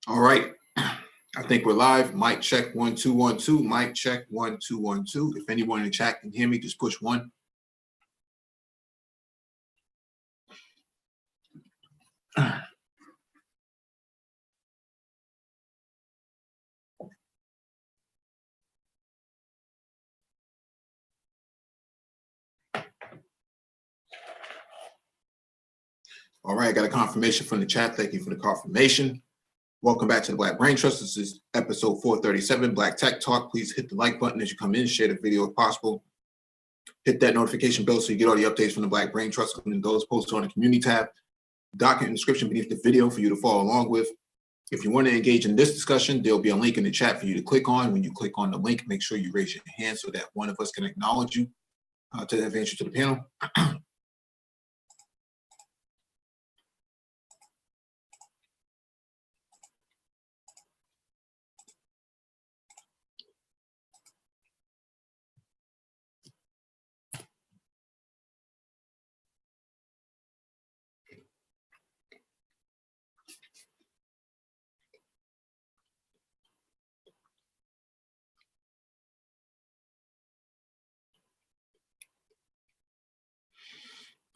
All right. I think we're live. Mic check 1 2 1 2. Mic check 1 2 1 2. If anyone in the chat can hear me, just push 1. All right, I got a confirmation from the chat. Thank you for the confirmation. Welcome back to the Black Brain Trust. This is episode 437, Black Tech Talk. Please hit the like button as you come in, share the video if possible. Hit that notification bell so you get all the updates from the Black Brain Trust and those posted on the community tab. Document and description beneath the video for you to follow along with. If you want to engage in this discussion, there'll be a link in the chat for you to click on. When you click on the link, make sure you raise your hand so that one of us can acknowledge you to advance you to the panel.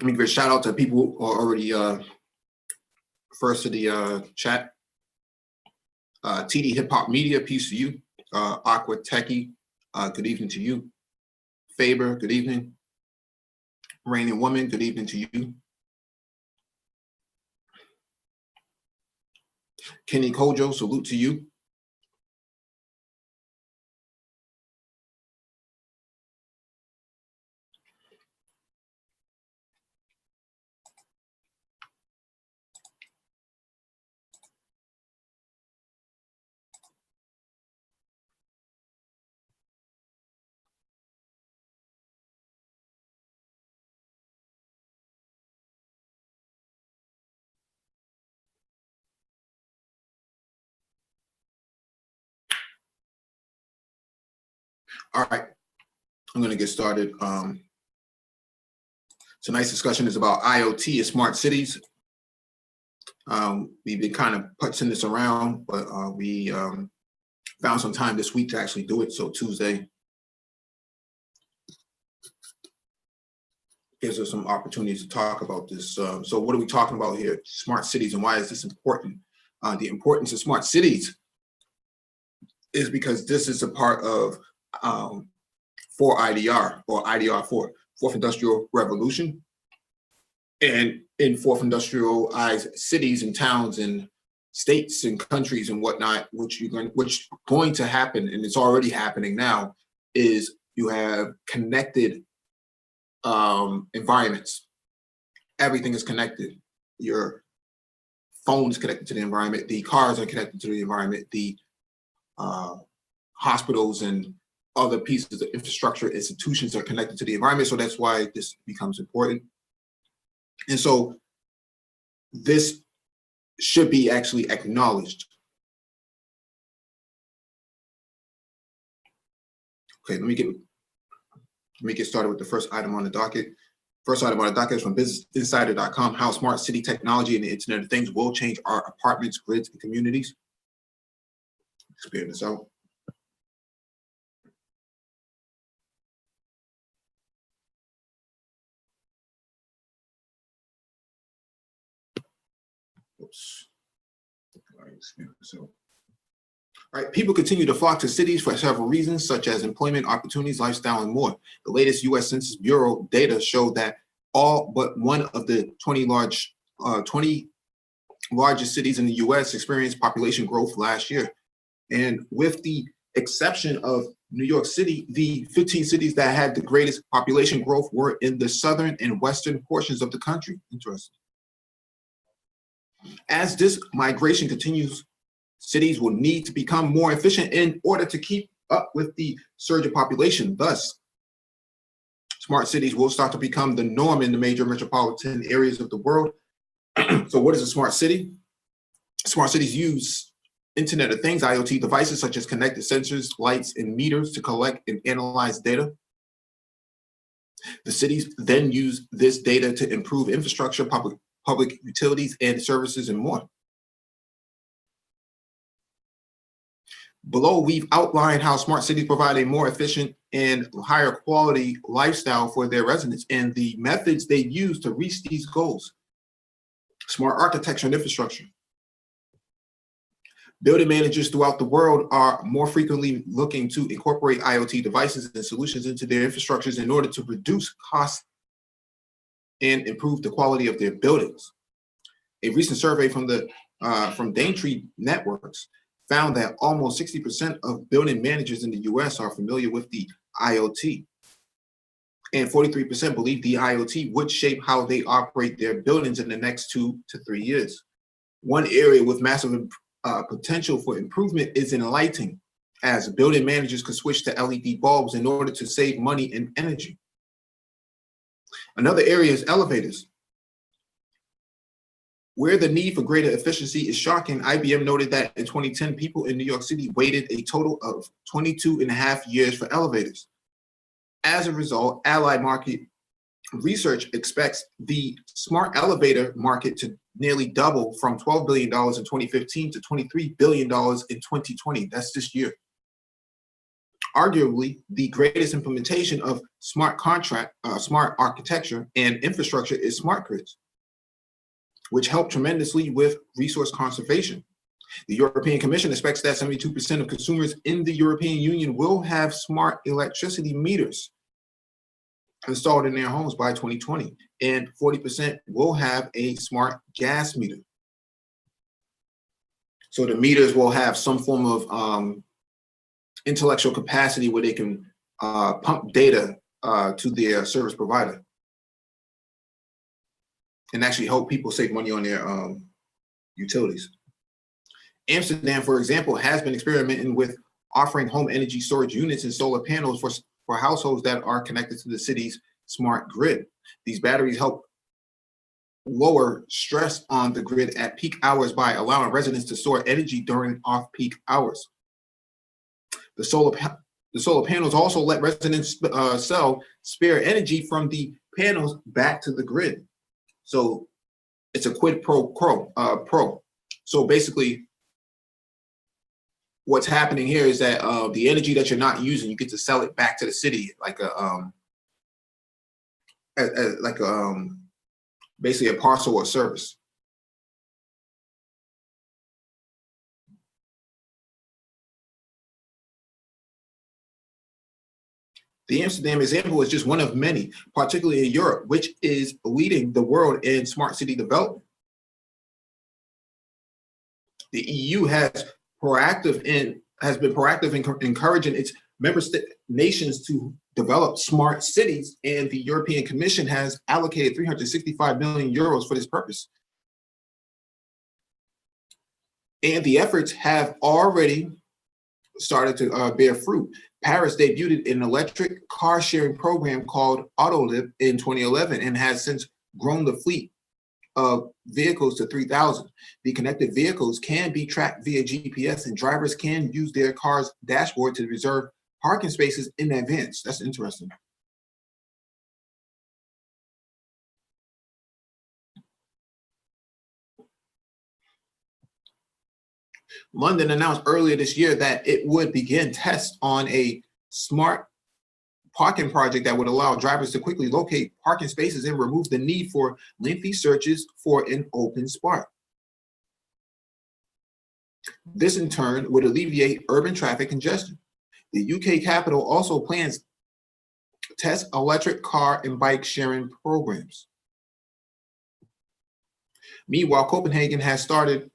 Let me give a shout out to people who are already first to the chat. TD Hip Hop Media, peace to you. Aqua Techie, good evening to you. Faber, good evening. Rain and Woman, good evening to you. Kenny Kojo, salute to you. All right, I'm going to get started. Tonight's discussion is about IoT and smart cities. We've been kind of putzing this around, but we found some time this week to actually do it. So Tuesday gives us some opportunities to talk about this. So what are we talking about here? Smart cities, and why is this important? The importance of smart cities is because this is a part of 4IDR or IDR4, Fourth Industrial Revolution. And in fourth industrialized cities and towns and states and countries and whatnot, which going to happen, and it's already happening now, is you have connected environments. Everything is connected. Your phone is connected to the environment. The cars are connected to the environment. The hospitals and other pieces of infrastructure, institutions are connected to the environment. So that's why this becomes important. And so this should be actually acknowledged. Okay, let me get started with the first item on the docket. First item on the docket is from BusinessInsider.com, how smart city technology and the Internet of Things will change our apartments, grids, and communities. Let's clear this out. Oops. All right, let's clear this out. All right, people continue to flock to cities for several reasons, such as employment opportunities, lifestyle, and more. The latest U.S. Census Bureau data show that all but one of the 20 largest cities in the U.S. experienced population growth last year. And with the exception of New York City, the 15 cities that had the greatest population growth were in the southern and western portions of the country. Interesting. As this migration continues, cities will need to become more efficient in order to keep up with the surge of population. Thus, smart cities will start to become the norm in the major metropolitan areas of the world. So what is a smart city? Smart cities use Internet of Things, IoT devices such as connected sensors, lights, and meters to collect and analyze data. The cities then use this data to improve infrastructure, public utilities, and services, and more. Below, we've outlined how smart cities provide a more efficient and higher quality lifestyle for their residents and the methods they use to reach these goals. Smart architecture and infrastructure. Building managers throughout the world are more frequently looking to incorporate IoT devices and solutions into their infrastructures in order to reduce costs and improve the quality of their buildings. A recent survey from Daintree Networks found that almost 60% of building managers in the US are familiar with the IoT. And 43% believe the IoT would shape how they operate their buildings in the next 2 to 3 years. One area with massive potential for improvement is in lighting, as building managers could switch to LED bulbs in order to save money and energy. Another area is elevators. Where the need for greater efficiency is shocking, IBM noted that in 2010, people in New York City waited a total of 22 and a half years for elevators. As a result, Allied Market Research expects the smart elevator market to nearly double from $12 billion in 2015 to $23 billion in 2020. That's this year. Arguably, the greatest implementation of smart architecture and infrastructure is smart grids, which help tremendously with resource conservation. The European Commission expects that 72% of consumers in the European Union will have smart electricity meters installed in their homes by 2020, and 40% will have a smart gas meter. So the meters will have some form of intellectual capacity where they can pump data to their service provider and actually help people save money on their utilities. Amsterdam, for example, has been experimenting with offering home energy storage units and solar panels for households that are connected to the city's smart grid. These batteries help lower stress on the grid at peak hours by allowing residents to store energy during off-peak hours. The solar panels also let residents sell spare energy from the panels back to the grid. So it's a quid pro quo. So basically, what's happening here is that the energy that you're not using, you get to sell it back to the city, basically a parcel or service. The Amsterdam example is just one of many, particularly in Europe, which is leading the world in smart city development. The EU has been proactive in encouraging its member nations to develop smart cities, and the European Commission has allocated 365 million euros for this purpose. And the efforts have already started to bear fruit. Paris debuted an electric car sharing program called Autolib in 2011 and has since grown the fleet of vehicles to 3,000. The connected vehicles can be tracked via GPS, and drivers can use their car's dashboard to reserve parking spaces in advance. That's interesting. London announced earlier this year that it would begin tests on a smart parking project that would allow drivers to quickly locate parking spaces and remove the need for lengthy searches for an open spot. This in turn would alleviate urban traffic congestion. The UK capital also plans to test electric car and bike sharing programs. Meanwhile, Copenhagen has started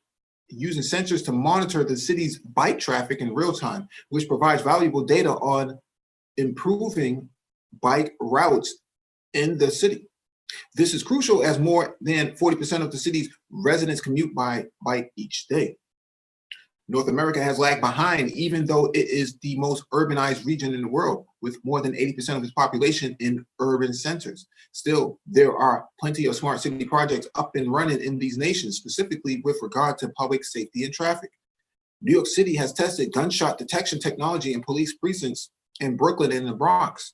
using sensors to monitor the city's bike traffic in real time, which provides valuable data on improving bike routes in the city. This is crucial as more than 40% of the city's residents commute by bike each day. North America has lagged behind, even though it is the most urbanized region in the world, with more than 80% of its population in urban centers. Still, there are plenty of smart city projects up and running in these nations, specifically with regard to public safety and traffic. New York City has tested gunshot detection technology in police precincts in Brooklyn and the Bronx,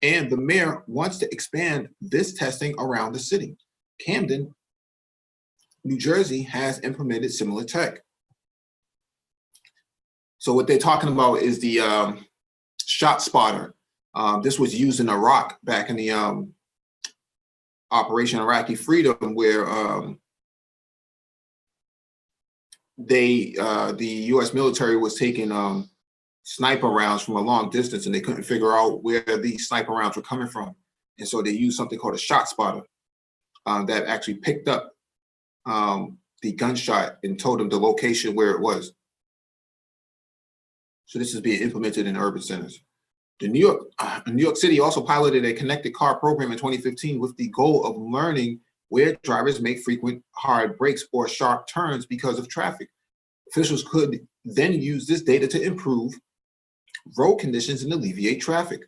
and the mayor wants to expand this testing around the city. Camden, New Jersey has implemented similar tech. So what they're talking about is the shot spotter. This was used in Iraq back in the Operation Iraqi Freedom, where the U.S. military was taking sniper rounds from a long distance, and they couldn't figure out where these sniper rounds were coming from. And so they used something called a shot spotter that actually picked up the gunshot and told them the location where it was. So this is being implemented in urban centers. New York City also piloted a connected car program in 2015 with the goal of learning where drivers make frequent hard brakes or sharp turns because of traffic. Officials could then use this data to improve road conditions and alleviate traffic.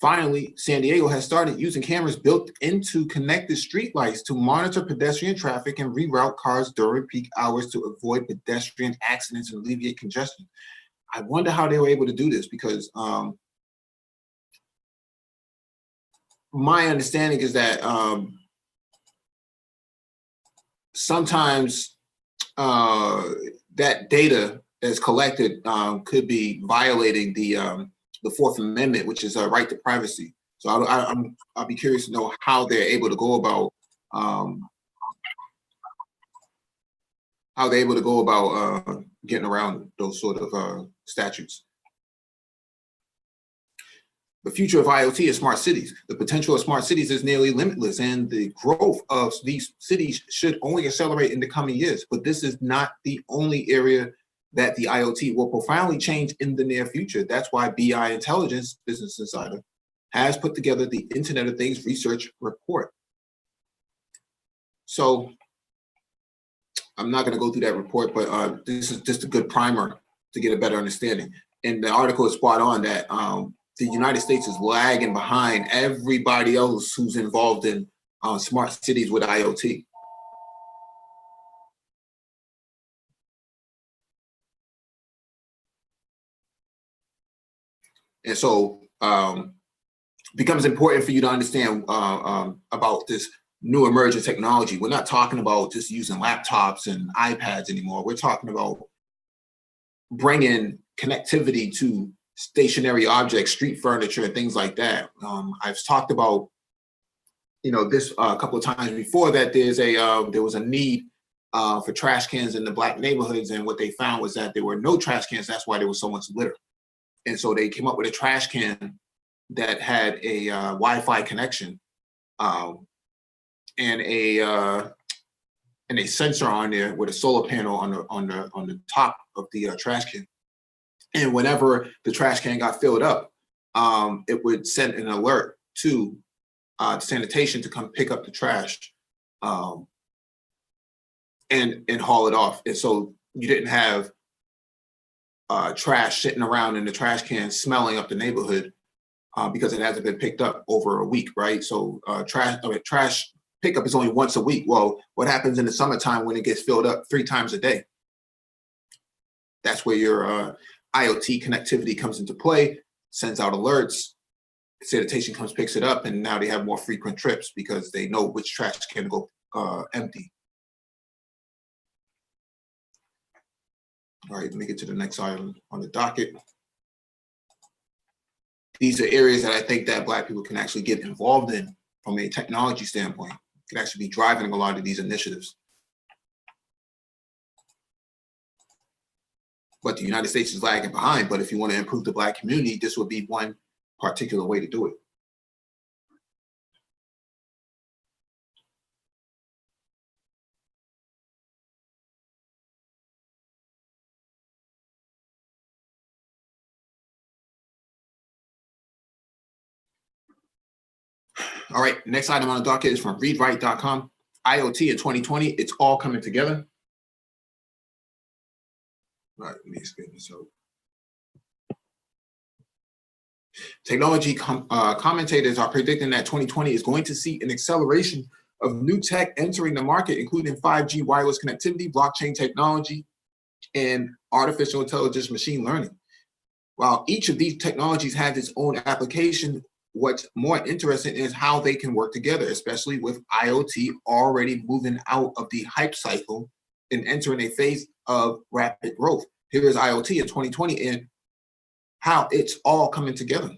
Finally, San Diego has started using cameras built into connected streetlights to monitor pedestrian traffic and reroute cars during peak hours to avoid pedestrian accidents and alleviate congestion. I wonder how they were able to do this, because my understanding is that sometimes that data that's collected could be violating the Fourth Amendment, which is a right to privacy. So I'll be curious to know how they're able to go about getting around those sort of statutes. The future of IoT is smart cities. The potential of smart cities is nearly limitless, and the growth of these cities should only accelerate in the coming years. But this is not the only area that the IoT will profoundly change in the near future. That's why BI Intelligence, Business Insider, has put together the Internet of Things Research Report. So I'm not going to go through that report, but this is just a good primer to get a better understanding. And the article is spot on that the United States is lagging behind everybody else who's involved in smart cities with IoT. And so becomes important for you to understand about this new emerging technology. We're not talking about just using laptops and iPads anymore. We're talking about bringing connectivity to stationary objects, street furniture, and things like that. I've talked about, this a couple of times before, that there was a need for trash cans in the Black neighborhoods, and what they found was that there were no trash cans. That's why there was so much litter. And so they came up with a trash can that had a Wi-Fi connection and a sensor on there with a solar panel on the top of the trash can. And whenever the trash can got filled up, it would send an alert to sanitation to come pick up the trash and haul it off. And so you didn't have trash sitting around in the trash can smelling up the neighborhood because it hasn't been picked up over a week, right? So trash pickup is only once a week. Well, what happens in the summertime when it gets filled up 3 times a day? That's where your IoT connectivity comes into play, sends out alerts, sanitation comes, picks it up, and now they have more frequent trips because they know which trash can go empty. All right, let me get to the next item on the docket. These are areas that I think that Black people can actually get involved in from a technology standpoint, can actually be driving a lot of these initiatives. But the United States is lagging behind. But if you want to improve the Black community, this would be one particular way to do it. All right, next item on the docket is from readwrite.com. IoT in 2020, it's all coming together. All right, let me spin this out. Technology commentators are predicting that 2020 is going to see an acceleration of new tech entering the market, including 5G wireless connectivity, blockchain technology, and artificial intelligence machine learning. While each of these technologies has its own application, what's more interesting is how they can work together, especially with IoT already moving out of the hype cycle and entering a phase of rapid growth. here is IoT in 2020 and how it's all coming together.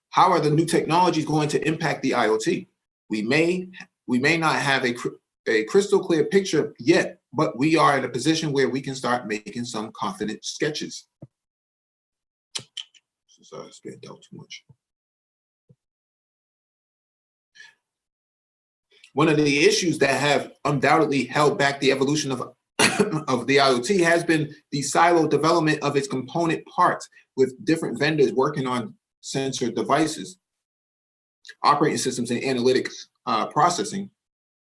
How are the new technologies going to impact the IoT? We may not have a crystal clear picture yet, but we are in a position where we can start making some confident sketches. Sorry, it's getting dealt too much. One of the issues that have undoubtedly held back the evolution of the IoT has been the silo development of its component parts, with different vendors working on sensor devices, operating systems, and analytics processing.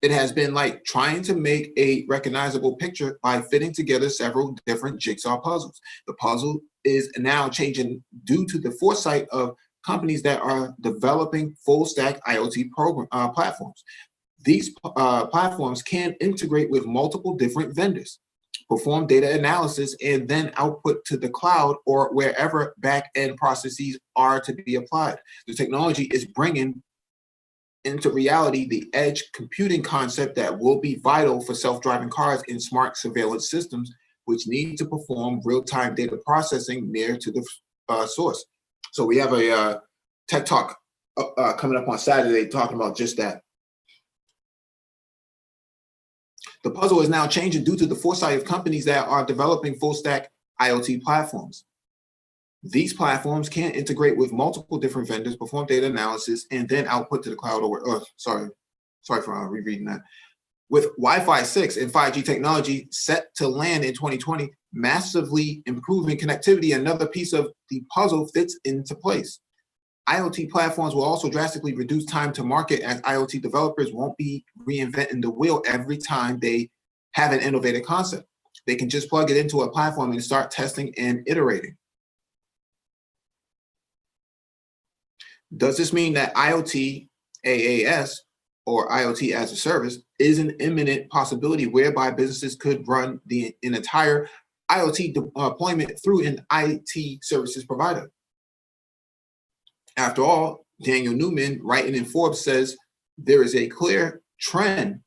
It has been like trying to make a recognizable picture by fitting together several different jigsaw puzzles. The puzzle is now changing due to the foresight of companies that are developing full stack IoT platforms. These platforms can integrate with multiple different vendors, perform data analysis, and then output to the cloud or wherever back-end processes are to be applied. The technology is bringing into reality the edge computing concept that will be vital for self-driving cars and smart surveillance systems, which need to perform real-time data processing near to the source. So we have a tech talk coming up on Saturday talking about just that. The puzzle is now changing due to the foresight of companies that are developing full stack IoT platforms. These platforms can integrate with multiple different vendors, perform data analysis, and then output to the cloud sorry for rereading that. With Wi-Fi 6 and 5G technology set to land in 2020, massively improving connectivity, another piece of the puzzle fits into place. IoT platforms will also drastically reduce time to market, as IoT developers won't be reinventing the wheel every time they have an innovative concept. They can just plug it into a platform and start testing and iterating. Does this mean that IoT AAS, or IoT as a service, is an imminent possibility whereby businesses could run an entire IoT deployment through an IT services provider? After all, Daniel Newman, writing in Forbes, says there is a clear trend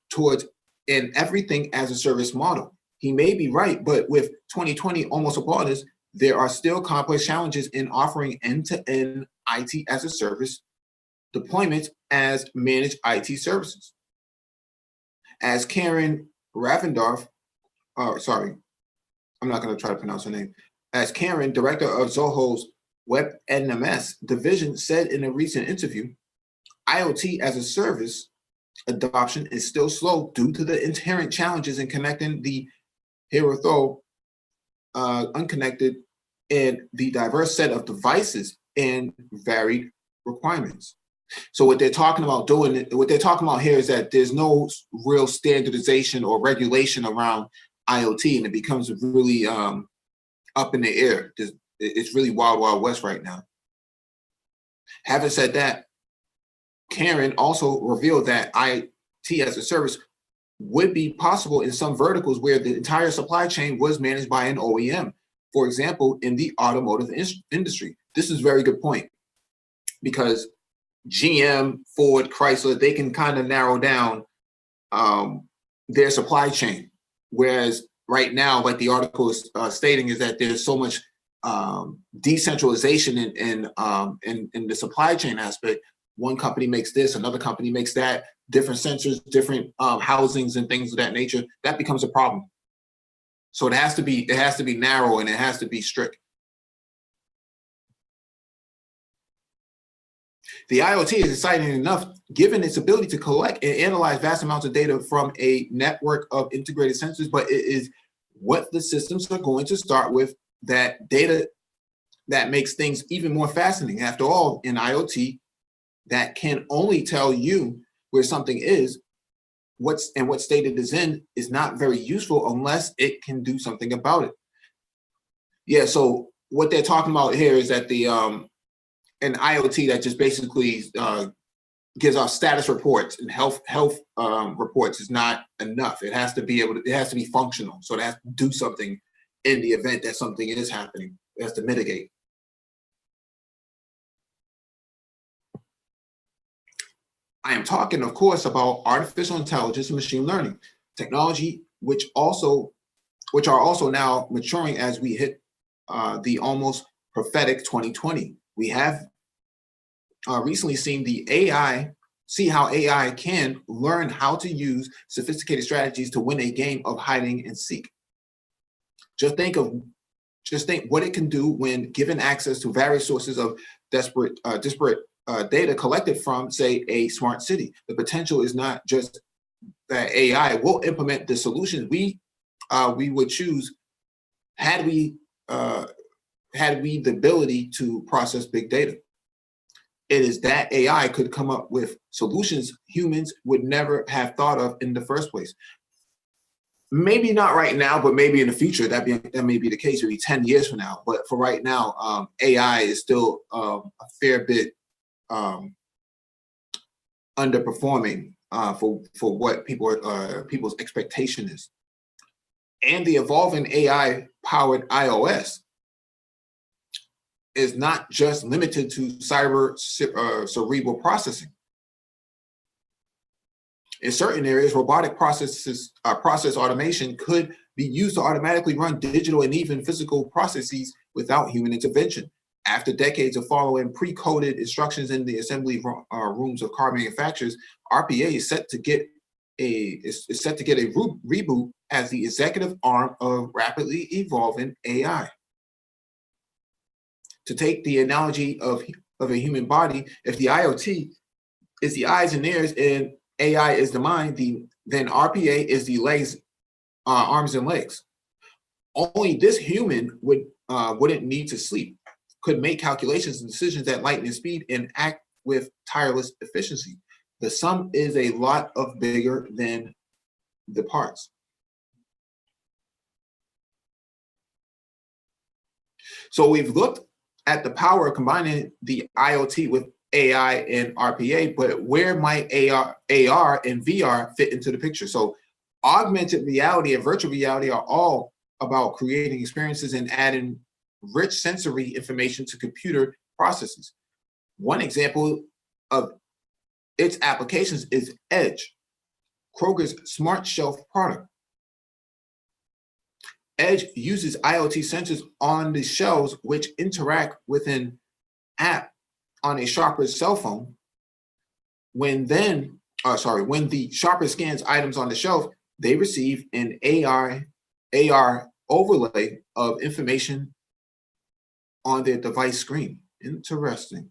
towards an everything as a service model. He may be right, but with 2020 almost upon us, there are still complex challenges in offering end-to-end IT as a service deployments as managed IT services. As Karen Ravendorf, sorry, I'm not going to try to pronounce her name. As Karen, director of Zoho's Web NMS division, said in a recent interview, IoT as a service adoption is still slow due to the inherent challenges in connecting the heterogeneous, unconnected, and the diverse set of devices and varied requirements. So what they're talking about here is that there's no real standardization or regulation around IoT, and it becomes really up in the air. It's really wild, wild west right now. Having said that, Karen also revealed that IT as a service would be possible in some verticals where the entire supply chain was managed by an OEM. For example, in the automotive industry. This is a very good point, because GM, Ford, Chrysler, they can kind of narrow down their supply chain. Whereas right now, like the article is stating, is that there's so much decentralization in the supply chain aspect. One company makes this, another company makes that, different sensors, different housings and things of that nature. That becomes a problem. So it has to be narrow, and it has to be strict. The IoT is exciting enough, given its ability to collect and analyze vast amounts of data from a network of integrated sensors, but it is what the systems are going to start with, that data that makes things even more fascinating. After all, in IoT, that can only tell you where something is, what state it is in, is not very useful unless it can do something about it. Yeah, so what they're talking about here is that the an IoT that just basically gives off status reports and health reports is not enough. It has to be functional. So it has to do something in the event that something is happening. It has to mitigate. I am talking, of course, about artificial intelligence and machine learning technology, which are also now maturing as we hit the almost prophetic 2020. We have recently seen see how AI can learn how to use sophisticated strategies to win a game of hiding and seek. Just think what it can do when given access to various sources of disparate data collected from, say, a smart city. The potential is not just that AI will implement the solutions we would choose had we the ability to process big data. It is that AI could come up with solutions humans would never have thought of in the first place. Maybe not right now, but maybe in the future that may be the case, maybe 10 years from now. But for right now, AI is still a fair bit underperforming for what people's expectation is. And the evolving AI-powered iOS is not just limited to cerebral processing. In certain areas, robotic process automation could be used to automatically run digital and even physical processes without human intervention. After decades of following pre-coded instructions in the assembly rooms of car manufacturers, RPA is set to get a reboot as the executive arm of rapidly evolving AI. To take the analogy of a human body, if the IoT is the eyes and ears and AI is the mind, then RPA is the legs, arms and legs. Only this human wouldn't need to sleep, could make calculations and decisions at lightning speed and act with tireless efficiency. The sum is a lot bigger than the parts. So we've looked at the power of combining the IoT with AI and RPA, but where might AR and VR fit into the picture? So augmented reality and virtual reality are all about creating experiences and adding rich sensory information to computer processes. One example of its applications is Edge, Kroger's smart shelf product. Edge uses IoT sensors on the shelves which interact with an app on a shopper's cell phone. When the shopper scans items on the shelf, they receive an AR overlay of information on their device screen. Interesting.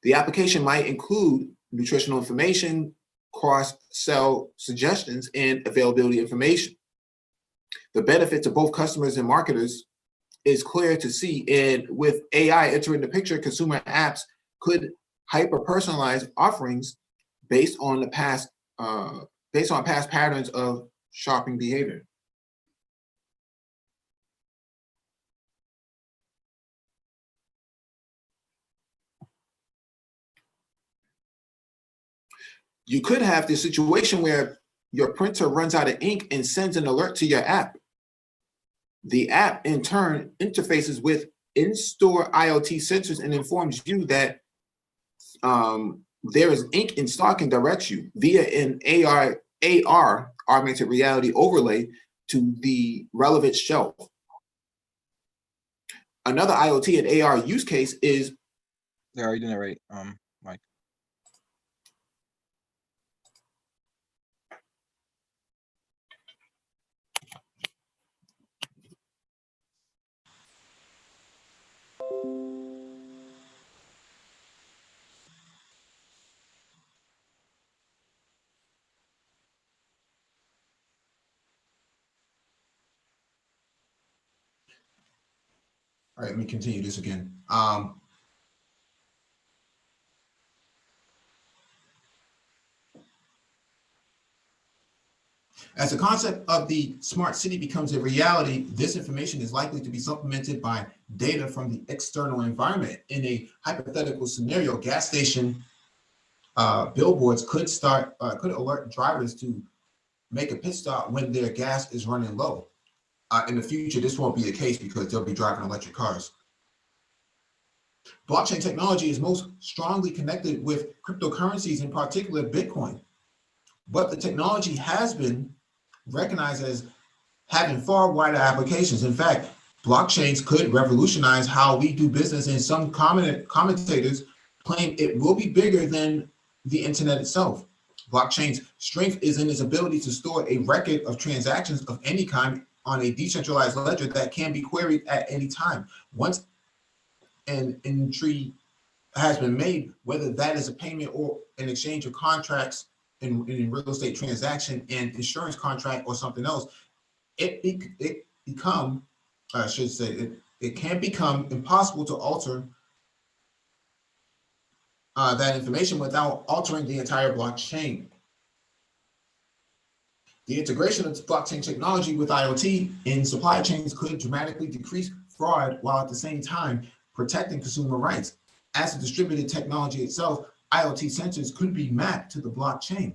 The application might include nutritional information, cross-sell suggestions, and availability information. The benefit to both customers and marketers is clear to see, and with AI entering the picture, consumer apps could hyper-personalize offerings based on past patterns of shopping behavior. You could have this situation where your printer runs out of ink and sends an alert to your app. The app, in turn, interfaces with in-store IoT sensors and informs you that there is ink in stock and directs you via an AR, augmented reality overlay, to the relevant shelf. Another IoT and AR use case is... Yeah, you did it right, Mike. All right, let me continue this again. As the concept of the smart city becomes a reality, this information is likely to be supplemented by data from the external environment. In a hypothetical scenario, gas station billboards could alert drivers to make a pit stop when their gas is running low. In the future, this won't be the case because they'll be driving electric cars. Blockchain technology is most strongly connected with cryptocurrencies, in particular Bitcoin. But the technology has been recognized as having far wider applications. In fact, blockchains could revolutionize how we do business, and some commentators claim it will be bigger than the internet itself. Blockchain's strength is in its ability to store a record of transactions of any kind on a decentralized ledger that can be queried at any time. Once an entry has been made, whether that is a payment or an exchange of contracts in real estate transaction and insurance contract or something else, it become, I should say, it can become impossible to alter that information without altering the entire blockchain. The integration of blockchain technology with IoT in supply chains could dramatically decrease fraud while at the same time protecting consumer rights. As a distributed technology itself, IoT sensors could be mapped to the blockchain.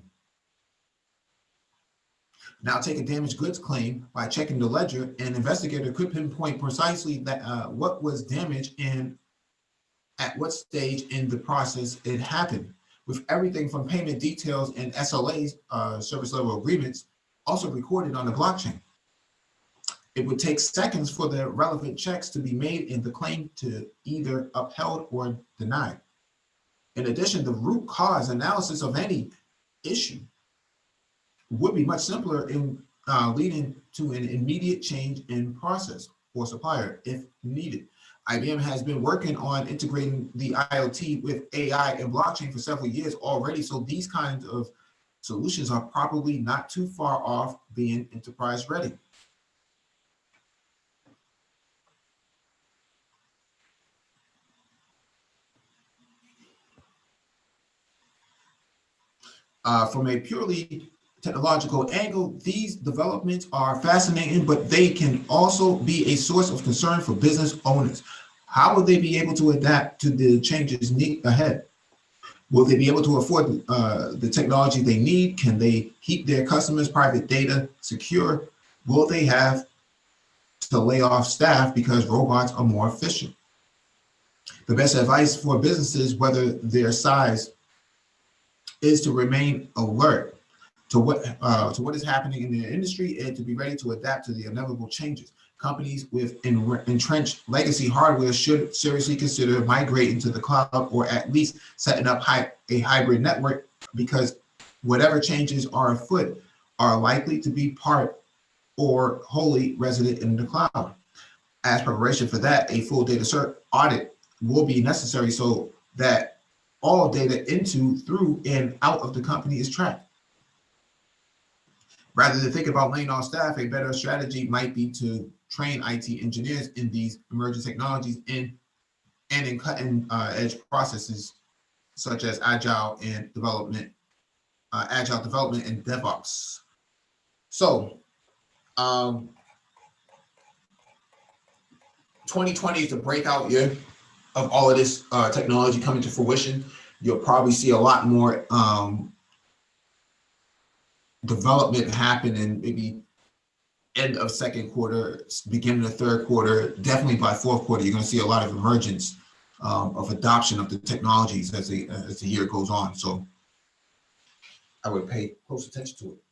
Now, take a damaged goods claim by checking the ledger. An investigator could pinpoint precisely that what was damaged and at what stage in the process it happened, with everything from payment details and SLAs, service level agreements, also recorded on the blockchain. It would take seconds for the relevant checks to be made and the claim to either upheld or denied. In addition, the root cause analysis of any issue would be much simpler in leading to an immediate change in process for supplier if needed. IBM has been working on integrating the IoT with AI and blockchain for several years already, so these kinds of solutions are probably not too far off being enterprise ready. From a purely technological angle, these developments are fascinating, but they can also be a source of concern for business owners. How will they be able to adapt to the changes ahead? Will they be able to afford the technology they need? Can they keep their customers' private data secure? Will they have to lay off staff because robots are more efficient? The best advice for businesses, whether their size, is to remain alert to what is happening in their industry and to be ready to adapt to the inevitable changes. Companies with entrenched legacy hardware should seriously consider migrating to the cloud or at least setting up a hybrid network, because whatever changes are afoot are likely to be part or wholly resident in the cloud. As preparation for that, a full data cert audit will be necessary so that all data into, through, and out of the company is tracked. Rather than thinking about laying off staff, a better strategy might be to train IT engineers in these emerging technologies and in cutting edge processes such as agile development and DevOps. So, 2020 is the breakout year of all of this technology coming to fruition. You'll probably see a lot more development happen in maybe end of second quarter, beginning of third quarter. Definitely by fourth quarter, you're going to see a lot of emergence of adoption of the technologies as the year goes on. So I would pay close attention to it.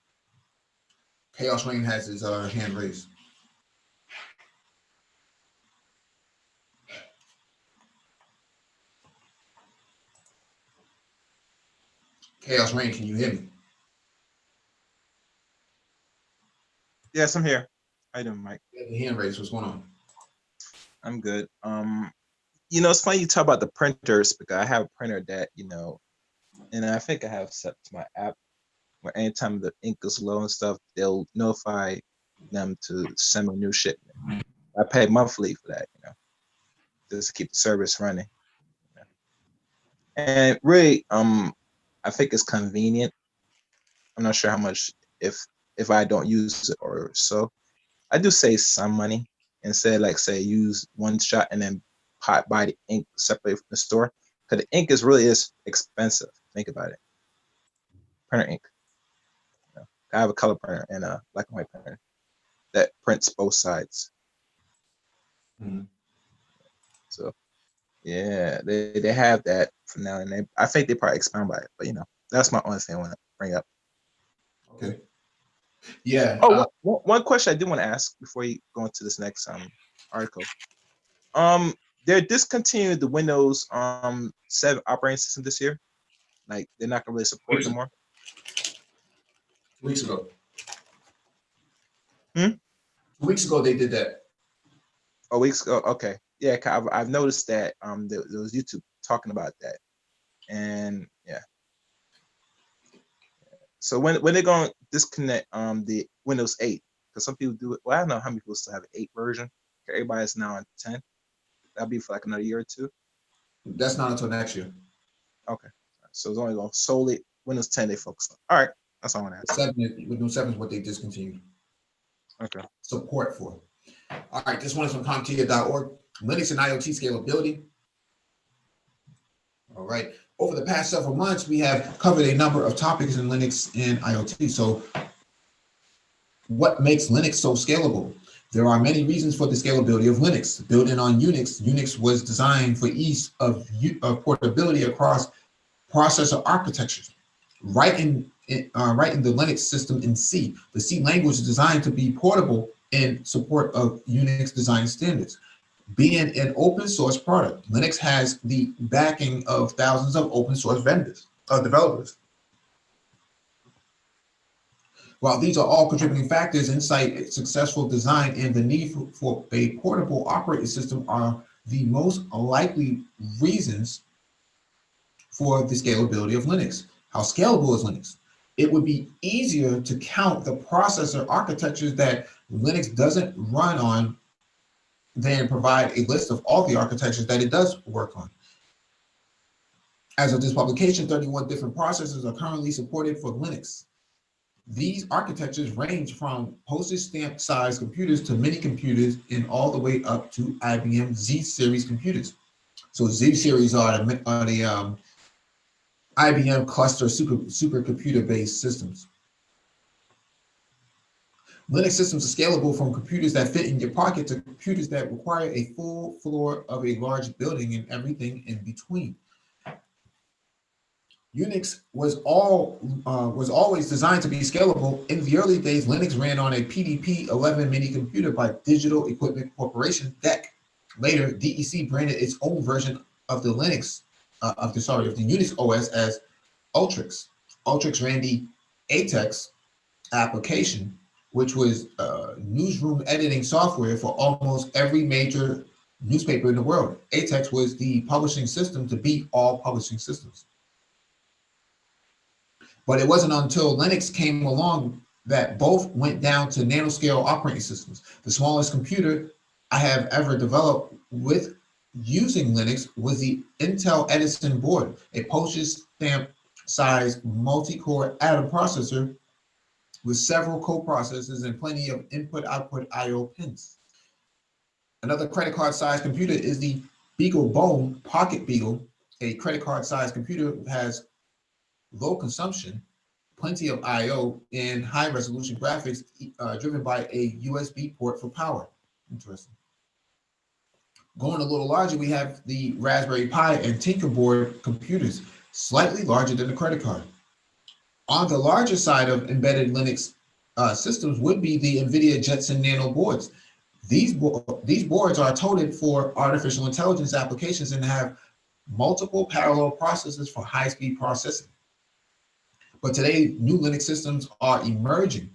Chaos Rain has his hand raised. Chaos Rain, can you hear me? Yes, I'm here. How you doing, Mike? The hand raised. What's going on? I'm good. It's funny you talk about the printers, because I have a printer that, and I think I have set to my app where anytime the ink is low and stuff, they'll notify them to send me new shipment. I pay monthly for that, just to keep the service running. And really, I think it's convenient. I'm not sure how much if I don't use it or so. I do save some money instead, like say use one shot and then buy the ink separately from the store, because the ink is expensive. Think about it. Printer ink. I have a color printer and a black and white printer that prints both sides. Mm-hmm. So Yeah, they have that for now, and I think they probably expound by it. But that's my only thing I want to bring up. Okay. Yeah. Oh, one question I do want to ask before you go into this next article. They're discontinued the Windows 7 operating system this year. Like they're not gonna really support it no more. 2 weeks ago. Hmm? 2 weeks ago they did that. Oh, weeks ago. Okay, yeah, I've noticed that there was YouTube talking about that, and yeah. So when they're going to disconnect the Windows 8, because some people do it. Well, I don't know how many people still have an 8 version. Everybody's now on 10. That'll be for like another year or two. That's not until next year. Okay, so it's only going solely Windows 10 they focus on. All right, that's all I want to ask. Windows 7 is what they discontinued. Okay. Support for. All right, this one is from CompTIA.org. Linux and IoT scalability. All right. Over the past several months, we have covered a number of topics in Linux and IoT. So what makes Linux so scalable? There are many reasons for the scalability of Linux. Building on Unix, Unix was designed for ease of portability across processor architectures. Writing the Linux system in C. The C language is designed to be portable in support of Unix design standards. Being an open source product, Linux has the backing of thousands of open source developers. While these are all contributing factors, insight, successful design, and the need for a portable operating system are the most likely reasons for the scalability of Linux. How scalable is Linux? It would be easier to count the processor architectures that Linux doesn't run on than provide a list of all the architectures that it does work on. As of this publication, 31 different processors are currently supported for Linux. These architectures range from postage stamp size computers to mini computers and all the way up to IBM Z series computers. So Z series are the IBM cluster supercomputer based systems. Linux systems are scalable from computers that fit in your pocket to computers that require a full floor of a large building and everything in between. Unix was always designed to be scalable. In the early days, Linux ran on a PDP-11 mini computer by Digital Equipment Corporation (DEC). Later, DEC branded its own version of the Unix OS as Ultrix. Ultrix ran the ATEX application, which was newsroom editing software for almost every major newspaper in the world. ATEX was the publishing system to beat all publishing systems. But it wasn't until Linux came along that both went down to nanoscale operating systems. The smallest computer I have ever developed with using Linux was the Intel Edison board, a postage stamp size multi-core Atom processor with several co-processors and plenty of input-output I/O pins. Another credit card sized computer is the BeagleBone Pocket Beagle. A credit card sized computer has low consumption, plenty of I/O, and high resolution graphics driven by a USB port for power. Interesting. Going a little larger, we have the Raspberry Pi and Tinkerboard computers, slightly larger than the credit card. On the larger side of embedded Linux systems would be the NVIDIA Jetson Nano boards. These boards are toted for artificial intelligence applications and have multiple parallel processors for high-speed processing. But today, new Linux systems are emerging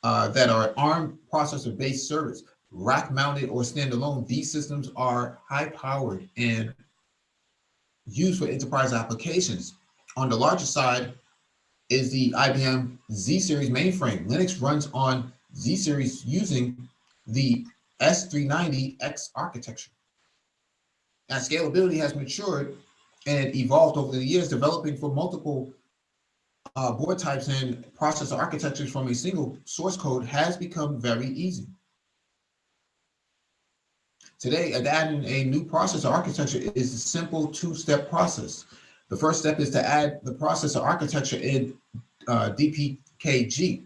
that are ARM processor-based servers, rack-mounted or standalone. These systems are high-powered and used for enterprise applications. On the larger side is the IBM Z series mainframe. Linux runs on Z series using the S390X architecture. As scalability has matured and evolved over the years, developing for multiple board types and processor architectures from a single source code has become very easy. Today, adding a new processor architecture is a simple two-step process. The first step is to add the processor architecture in DPKG,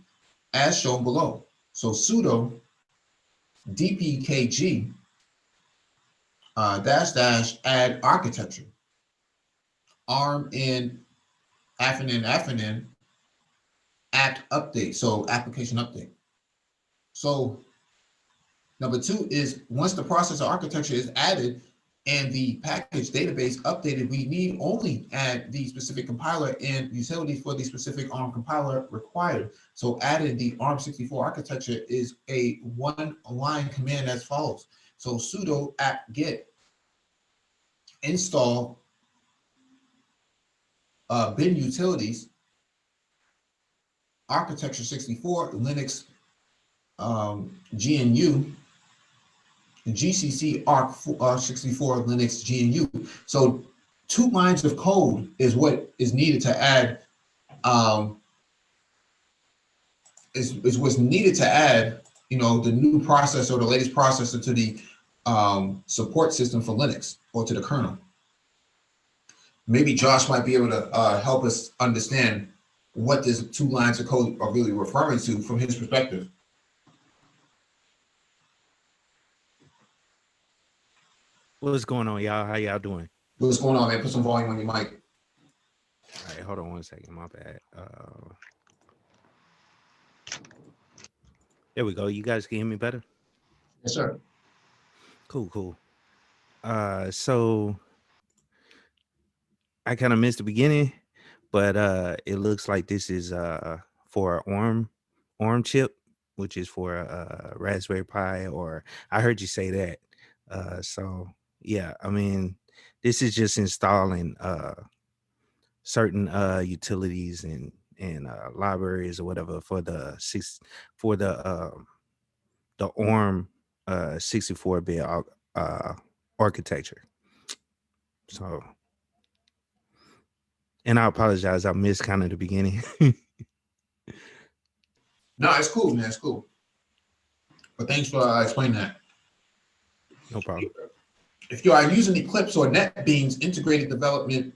as shown below. So sudo dpkg dash dash add architecture, ARM in afinin apt update, so application update. So number two is once the processor architecture is added and the package database updated, we need only add the specific compiler and utility for the specific ARM compiler required. So adding the ARM64 architecture is a one-line command as follows. So sudo apt-get install bin utilities architecture 64 Linux GNU GCC ARC 64 Linux GNU. So 2 lines of code is what is needed to add, is what's needed to add, you know, the new processor, the latest processor to the support system for Linux or to the kernel. Maybe Josh might be able to help us understand what this 2 lines of code are really referring to from his perspective. What's going on, y'all? How y'all doing? What's going on, man? Put some volume on your mic. All right, hold on one second. My bad. There we go. You guys can hear me better? Yes, sir. Cool. So I kind of missed the beginning, but it looks like this is for ARM chip, which is for Raspberry Pi, or I heard you say that. So yeah, I mean, this is just installing certain utilities and libraries or whatever for the ARM 64-bit architecture. So, and I apologize, I missed kind of the beginning. No, it's cool, man. It's cool. But thanks for explaining that. No problem. If you are using Eclipse or NetBeans integrated development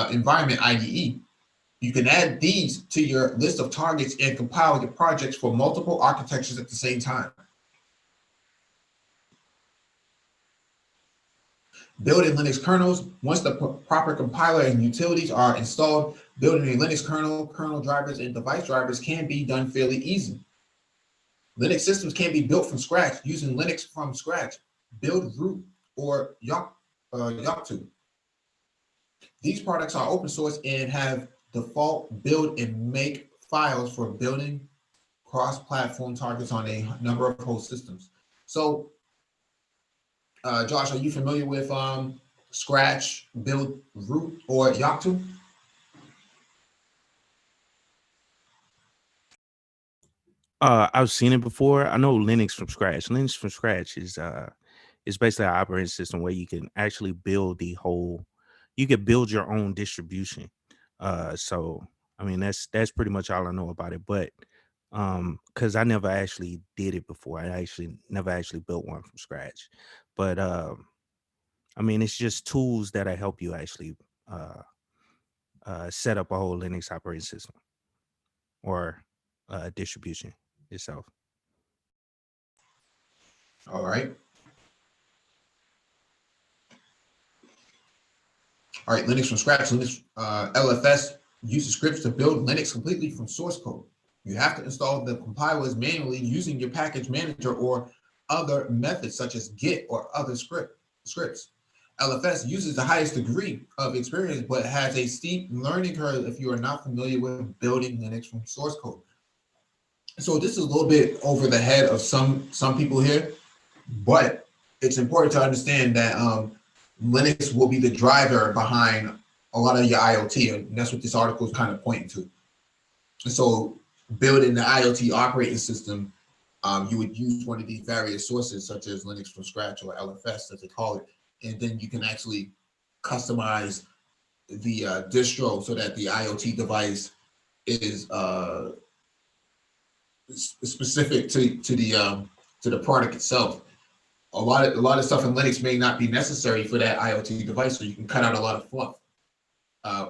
environment IDE, you can add these to your list of targets and compile your projects for multiple architectures at the same time. Building Linux kernels. Once the proper compiler and utilities are installed, building a Linux kernel drivers, and device drivers can be done fairly easy. Linux systems can be built from scratch using Linux from scratch, build root, or Yocto. These products are open source and have default build and make files for building cross-platform targets on a number of host systems. So, Josh, are you familiar with Scratch, build root, or Yocto? I've seen it before. I know Linux from scratch. Linux from scratch is basically an operating system where you can actually build you can build your own distribution. So I mean that's pretty much all I know about it. But because I never actually did it before. I actually never actually built one from scratch. But I mean it's just tools that'll help you actually set up a whole Linux operating system or distribution itself. All right. All right, Linux from scratch. Linux LFS uses scripts to build Linux completely from source code. You have to install the compilers manually using your package manager or other methods such as Git or other scripts. LFS uses the highest degree of experience, but has a steep learning curve if you are not familiar with building Linux from source code. So this is a little bit over the head of some people here, but it's important to understand that Linux will be the driver behind a lot of your IoT, and that's what this article is kind of pointing to. And so building the IoT operating system, you would use one of these various sources such as Linux from scratch or LFS as they call it, and then you can actually customize the distro so that the IoT device is specific to the product itself. A lot of stuff in Linux may not be necessary for that IoT device, so you can cut out a lot of fluff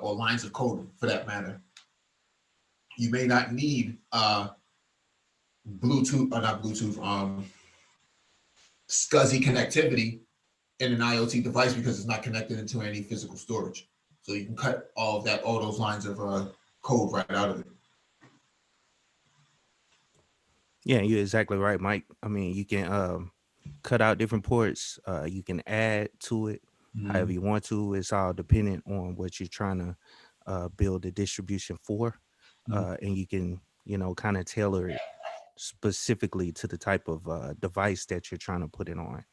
or lines of code for that matter. You may not need Bluetooth or not Bluetooth, SCSI connectivity in an IoT device because it's not connected into any physical storage. So you can cut all those lines of code right out of it. Yeah, you're exactly right, Mike. I mean, you can cut out different ports. You can add to it however you want to. It's all dependent on what you're trying to build the distribution for, and you can, kind of tailor it specifically to the type of device that you're trying to put it on.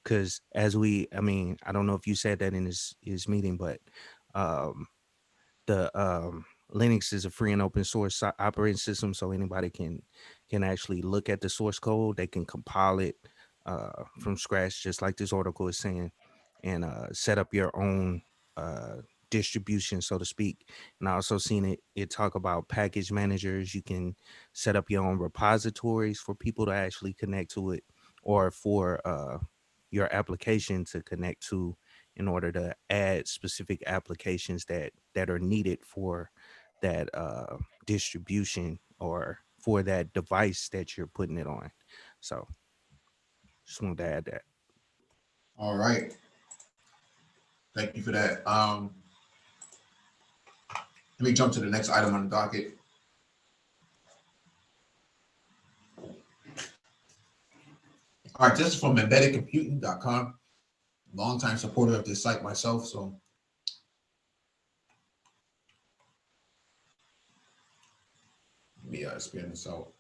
Because I don't know if you said that in his meeting, but the Linux is a free and open source operating system, so anybody can actually look at the source code. They can compile it from scratch, just like this article is saying, and set up your own distribution, so to speak. And I also seen it talk about package managers. You can set up your own repositories for people to actually connect to it, or for your application to connect to, in order to add specific applications that are needed for that distribution or for that device that you're putting it on. So just wanted to add that. All right. Thank you for that. Let me jump to the next item on the docket. All right, this is from embeddedcomputing.com. Longtime supporter of this site myself, so let me expand this out.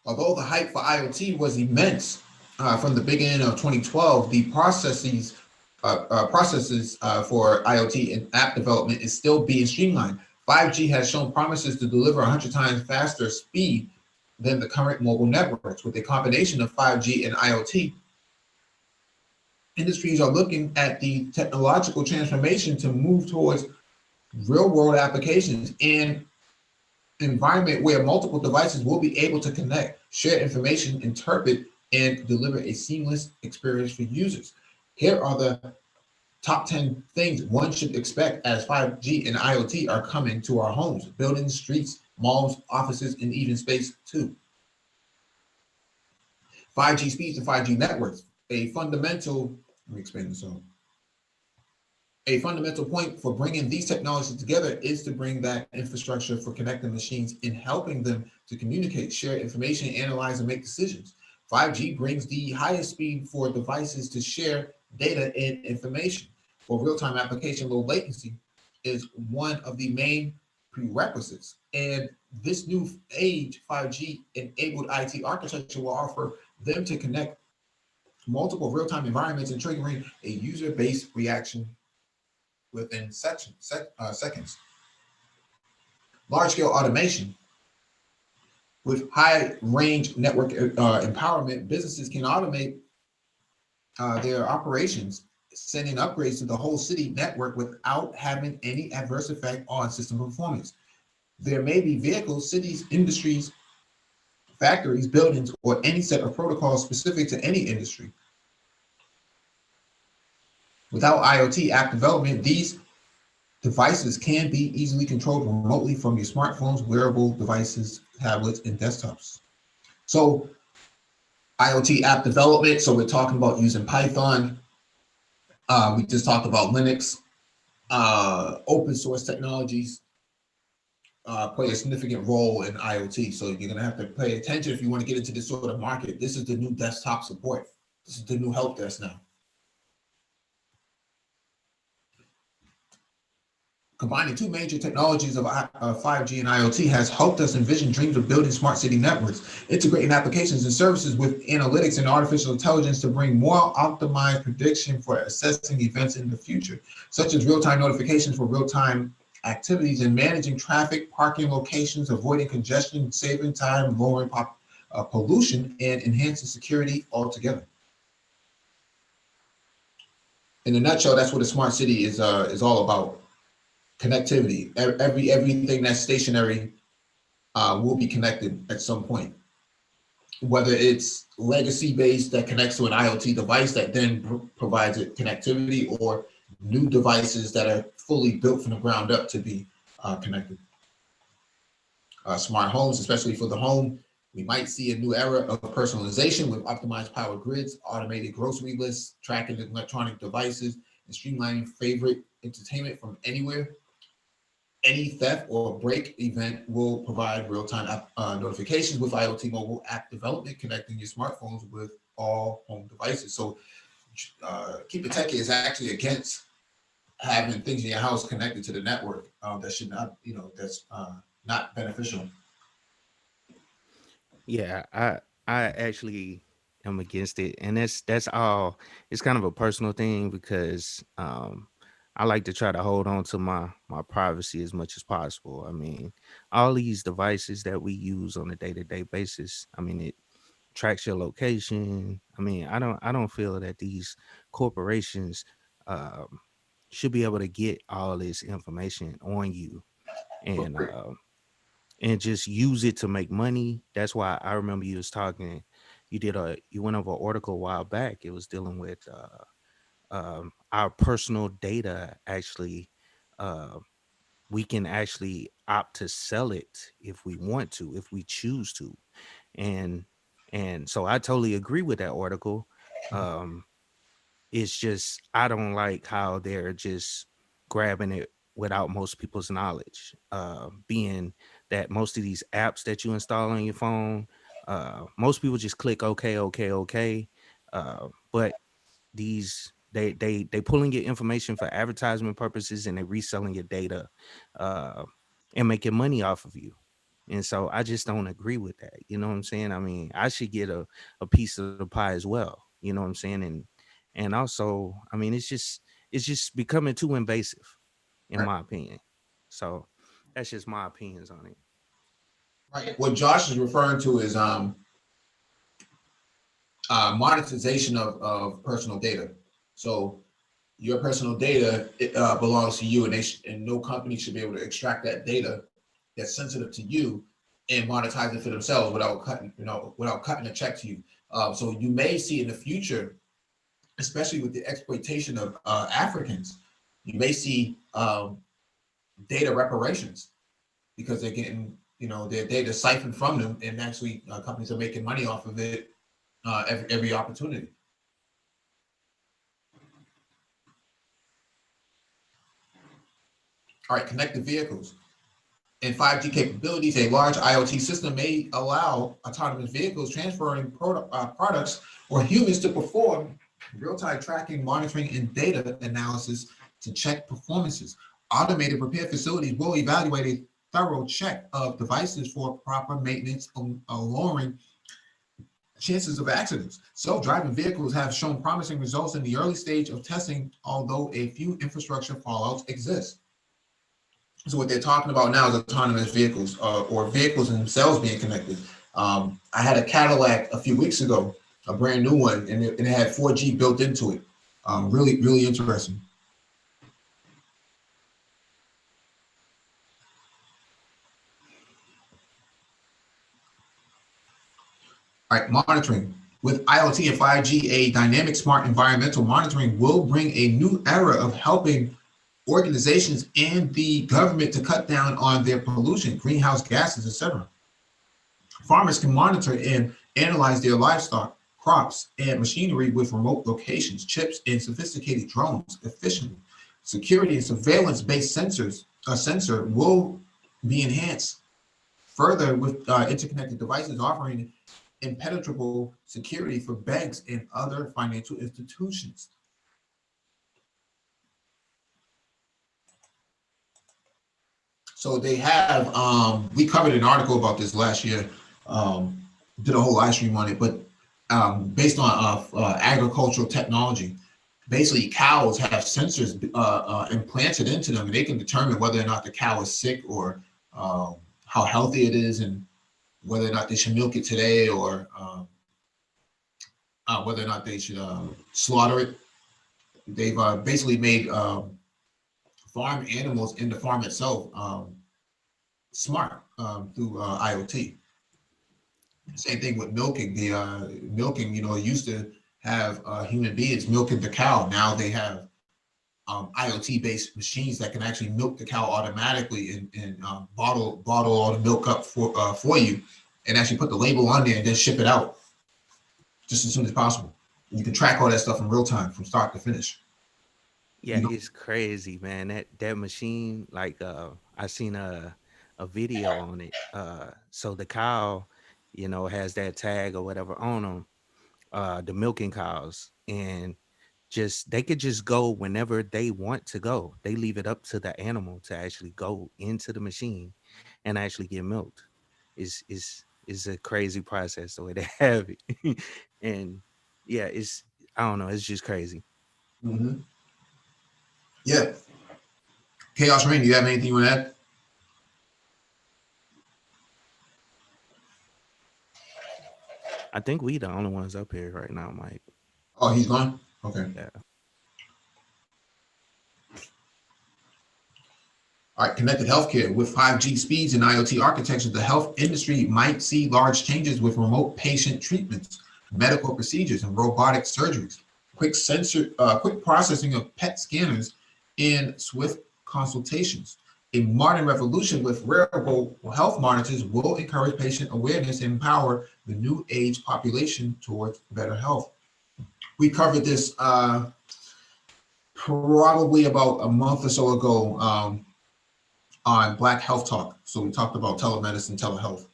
Although the hype for IoT was immense from the beginning of 2012, the processes for IoT and app development is still being streamlined. 5G has shown promises to deliver 100 times faster speed than the current mobile networks. With a combination of 5G and IoT, industries are looking at the technological transformation to move towards real-world applications and environment where multiple devices will be able to connect, share information, interpret, and deliver a seamless experience for users. Here are the top 10 things one should expect as 5G and IoT are coming to our homes, buildings, streets, malls, offices, and even space too. 5G speeds and 5G networks. Let me explain this out. A fundamental point for bringing these technologies together is to bring that infrastructure for connecting machines and helping them to communicate, share information, analyze, and make decisions. 5G brings the highest speed for devices to share data and information. For real-time application, low latency is one of the main prerequisites. And this new age 5G-enabled IT architecture will offer them to connect multiple real-time environments and triggering a user-based reaction within seconds. Large-scale automation. With high-range network empowerment, businesses can automate their operations, sending upgrades to the whole city network without having any adverse effect on system performance. There may be vehicles, cities, industries, factories, buildings, or any set of protocols specific to any industry. Without IoT app development, these devices can be easily controlled remotely from your smartphones, wearable devices, tablets, and desktops. So IoT app development, so we're talking about using Python. We just talked about Linux. Open source technologies play a significant role in IoT. So you're going to have to pay attention if you want to get into this sort of market. This is the new desktop support. This is the new help desk now. Combining two major technologies of 5G and IoT has helped us envision dreams of building smart city networks, integrating applications and services with analytics and artificial intelligence to bring more optimized prediction for assessing events in the future, such as real-time notifications for real-time activities and managing traffic, parking locations, avoiding congestion, saving time, lowering pollution, and enhancing security altogether. In a nutshell, that's what a smart city is all about. Connectivity. Everything that's stationary will be connected at some point. Whether it's legacy-based that connects to an IoT device that then provides it connectivity, or new devices that are fully built from the ground up to be connected. Smart homes, especially for the home, We might see a new era of personalization with optimized power grids, automated grocery lists, tracking electronic devices, and streamlining favorite entertainment from anywhere. Any theft or break event will provide real-time notifications with IoT mobile app development, connecting your smartphones with all home devices. So Keep It Techie is actually against having things in your house connected to the network. That should not, that's not beneficial. Yeah, I actually am against it, and that's all. It's kind of a personal thing because I like to try to hold on to my privacy as much as possible. I mean, all these devices that we use on a day-to-day basis, I mean, it tracks your location. I mean, I don't feel that these corporations um should be able to get all this information on you and just use it to make money. That's why I remember you was talking. You went over an article a while back. It was dealing with our personal data. Actually, uh, we can actually opt to sell it if we want to, if we choose to, and so I totally agree with that article. Um, it's just I don't like how they're just grabbing it without most people's knowledge. Being that most of these apps that you install on your phone, most people just click okay, okay, okay. But they pulling your information for advertisement purposes and they reselling your data uh, and making money off of you. And so I just don't agree with that. You know what I'm saying? I mean, I should get a piece of the pie as well. You know what I'm saying? And also, I mean, it's just becoming too invasive, in Right. my opinion. So that's just my opinions on it. Right. What Josh is referring to is monetization of personal data. So your personal data belongs to you, and and no company should be able to extract that data that's sensitive to you and monetize it for themselves without cutting a check to you. So you may see in the future, especially with the exploitation of Africans, you may see data reparations because they're getting their data siphoned from them, and actually companies are making money off of it every opportunity. All right, connected vehicles. And 5G capabilities, a large IoT system may allow autonomous vehicles transferring products or humans to perform real-time tracking, monitoring, and data analysis to check performances. Automated repair facilities will evaluate a thorough check of devices for proper maintenance, lowering chances of accidents. Self-driving vehicles have shown promising results in the early stage of testing, although a few infrastructure fallouts exist. So what they're talking about now is autonomous vehicles or vehicles themselves being connected. I had a Cadillac a few weeks ago, a brand new one, and it had 4G built into it. Really, really interesting. All right, monitoring. With IoT and 5G, a dynamic smart environmental monitoring will bring a new era of helping organizations and the government to cut down on their pollution, greenhouse gases, etc. Farmers can monitor and analyze their livestock, crops, and machinery with remote locations, chips, and sophisticated drones efficiently. Security and surveillance-based sensor will be enhanced further with interconnected devices offering impenetrable security for banks and other financial institutions. So they have, we covered an article about this last year, um, did a whole live stream on it, but based on agricultural technology, basically cows have sensors implanted into them, and they can determine whether or not the cow is sick or how healthy it is, and whether or not they should milk it today, or whether or not they should slaughter it. They've basically made farm animals in the farm itself smart through IoT. Same thing with milking. The milking, used to have human beings milking the cow. Now they have IoT-based machines that can actually milk the cow automatically and bottle all the milk up for you. and actually put the label on there and then ship it out just as soon as possible. And you can track all that stuff in real time from start to finish. Yeah, it's crazy, man. That machine, like I seen a video on it. So the cow, has that tag or whatever on them, the milking cows, and they could just go whenever they want to go. They leave it up to the animal to actually go into the machine and actually get milked. Is a crazy process the way they have it. And yeah, I don't know, it's just crazy. Mm-hmm. Yeah. Chaos Rain, do you have anything you want to add? I think we the only ones up here right now, Mike. Oh, he's gone? Okay. Yeah. All right, connected healthcare. With 5G speeds and IoT architecture, the health industry might see large changes with remote patient treatments, medical procedures, and robotic surgeries. Quick processing of PET scanners, and swift consultations. A modern revolution with wearable health monitors will encourage patient awareness and empower the new age population towards better health. We covered this probably about a month or so ago. On Black Health Talk. So we talked about telemedicine, telehealth.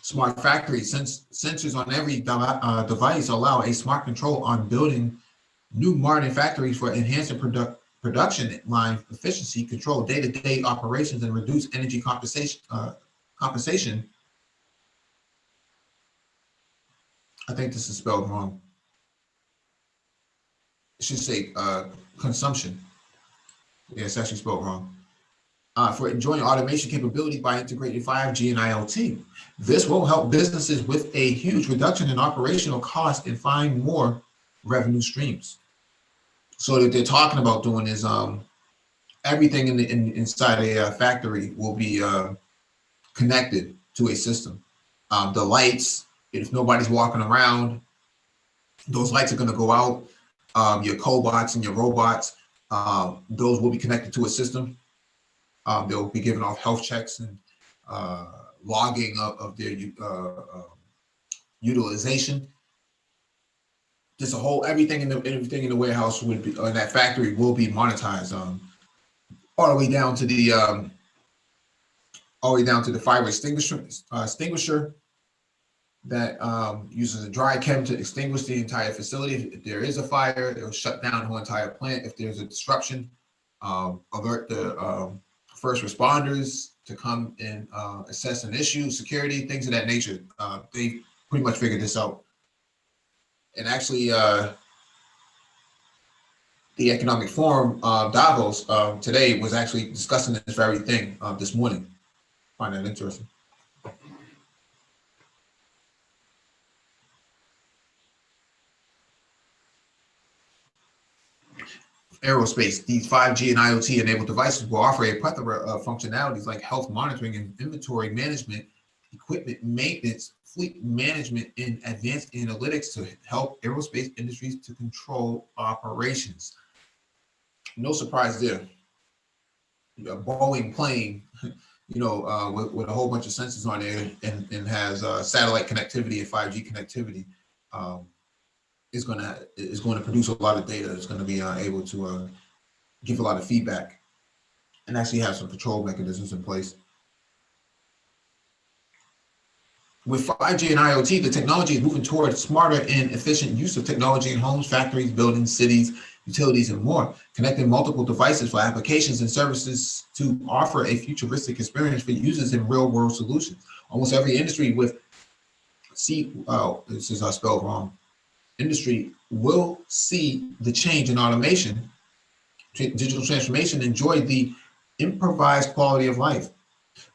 Smart factories, sensors on every device allow a smart control on building new modern factories for enhancing production line efficiency, control day-to-day operations, and reduce energy compensation. I think this is spelled wrong. It should say consumption. Yeah, it's actually spelled wrong. For enjoying automation capability by integrating 5G and IoT. This will help businesses with a huge reduction in operational costs and find more revenue streams. So what they're talking about doing is everything inside a factory will be connected to a system. The lights, if nobody's walking around, those lights are going to go out. Your cobots and your robots, those will be connected to a system. They'll be giving off health checks and logging of their utilization. Just everything in the warehouse would be, in that factory will be monetized. All the way down to the fire extinguisher that uses a dry chem to extinguish the entire facility. If there is a fire, it will shut down the whole entire plant. If there's a disruption, alert the first responders to come and assess an issue, security, things of that nature. They pretty much figured this out. And actually, the Economic Forum, Davos, today was actually discussing this very thing this morning. I find that interesting. Aerospace, these 5G and IoT enabled devices will offer a plethora of functionalities like health monitoring and inventory management, equipment maintenance, fleet management, and advanced analytics to help aerospace industries to control operations. No surprise there. A Boeing plane, with a whole bunch of sensors on there and has satellite connectivity and 5G connectivity. Is going to produce a lot of data. It's going to be able to give a lot of feedback and actually have some control mechanisms in place. With 5G and IoT, the technology is moving toward smarter and efficient use of technology in homes, factories, buildings, cities, utilities, and more, connecting multiple devices for applications and services to offer a futuristic experience for users in real-world solutions. Almost every industry this is spelled wrong. Industry will see the change in automation, digital transformation, enjoy the improvised quality of life.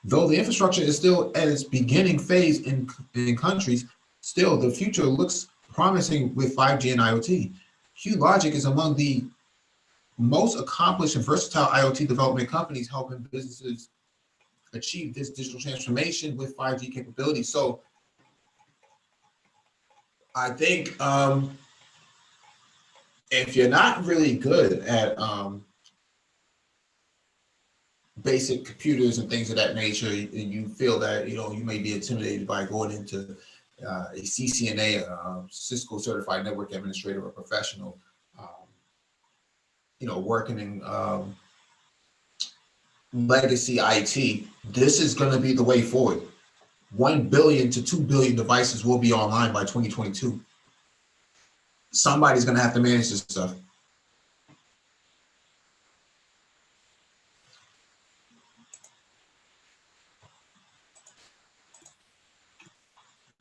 Though the infrastructure is still at its beginning phase in countries, still the future looks promising with 5G and IoT. QLogic is among the most accomplished and versatile IoT development companies helping businesses achieve this digital transformation with 5G capabilities. So I think if you're not really good at basic computers and things of that nature, and you feel that you may be intimidated by going into a CCNA, Cisco Certified Network Administrator or professional, working in legacy IT, this is going to be the way forward. 1 billion to 2 billion devices will be online by 2022. Somebody's going to have to manage this stuff.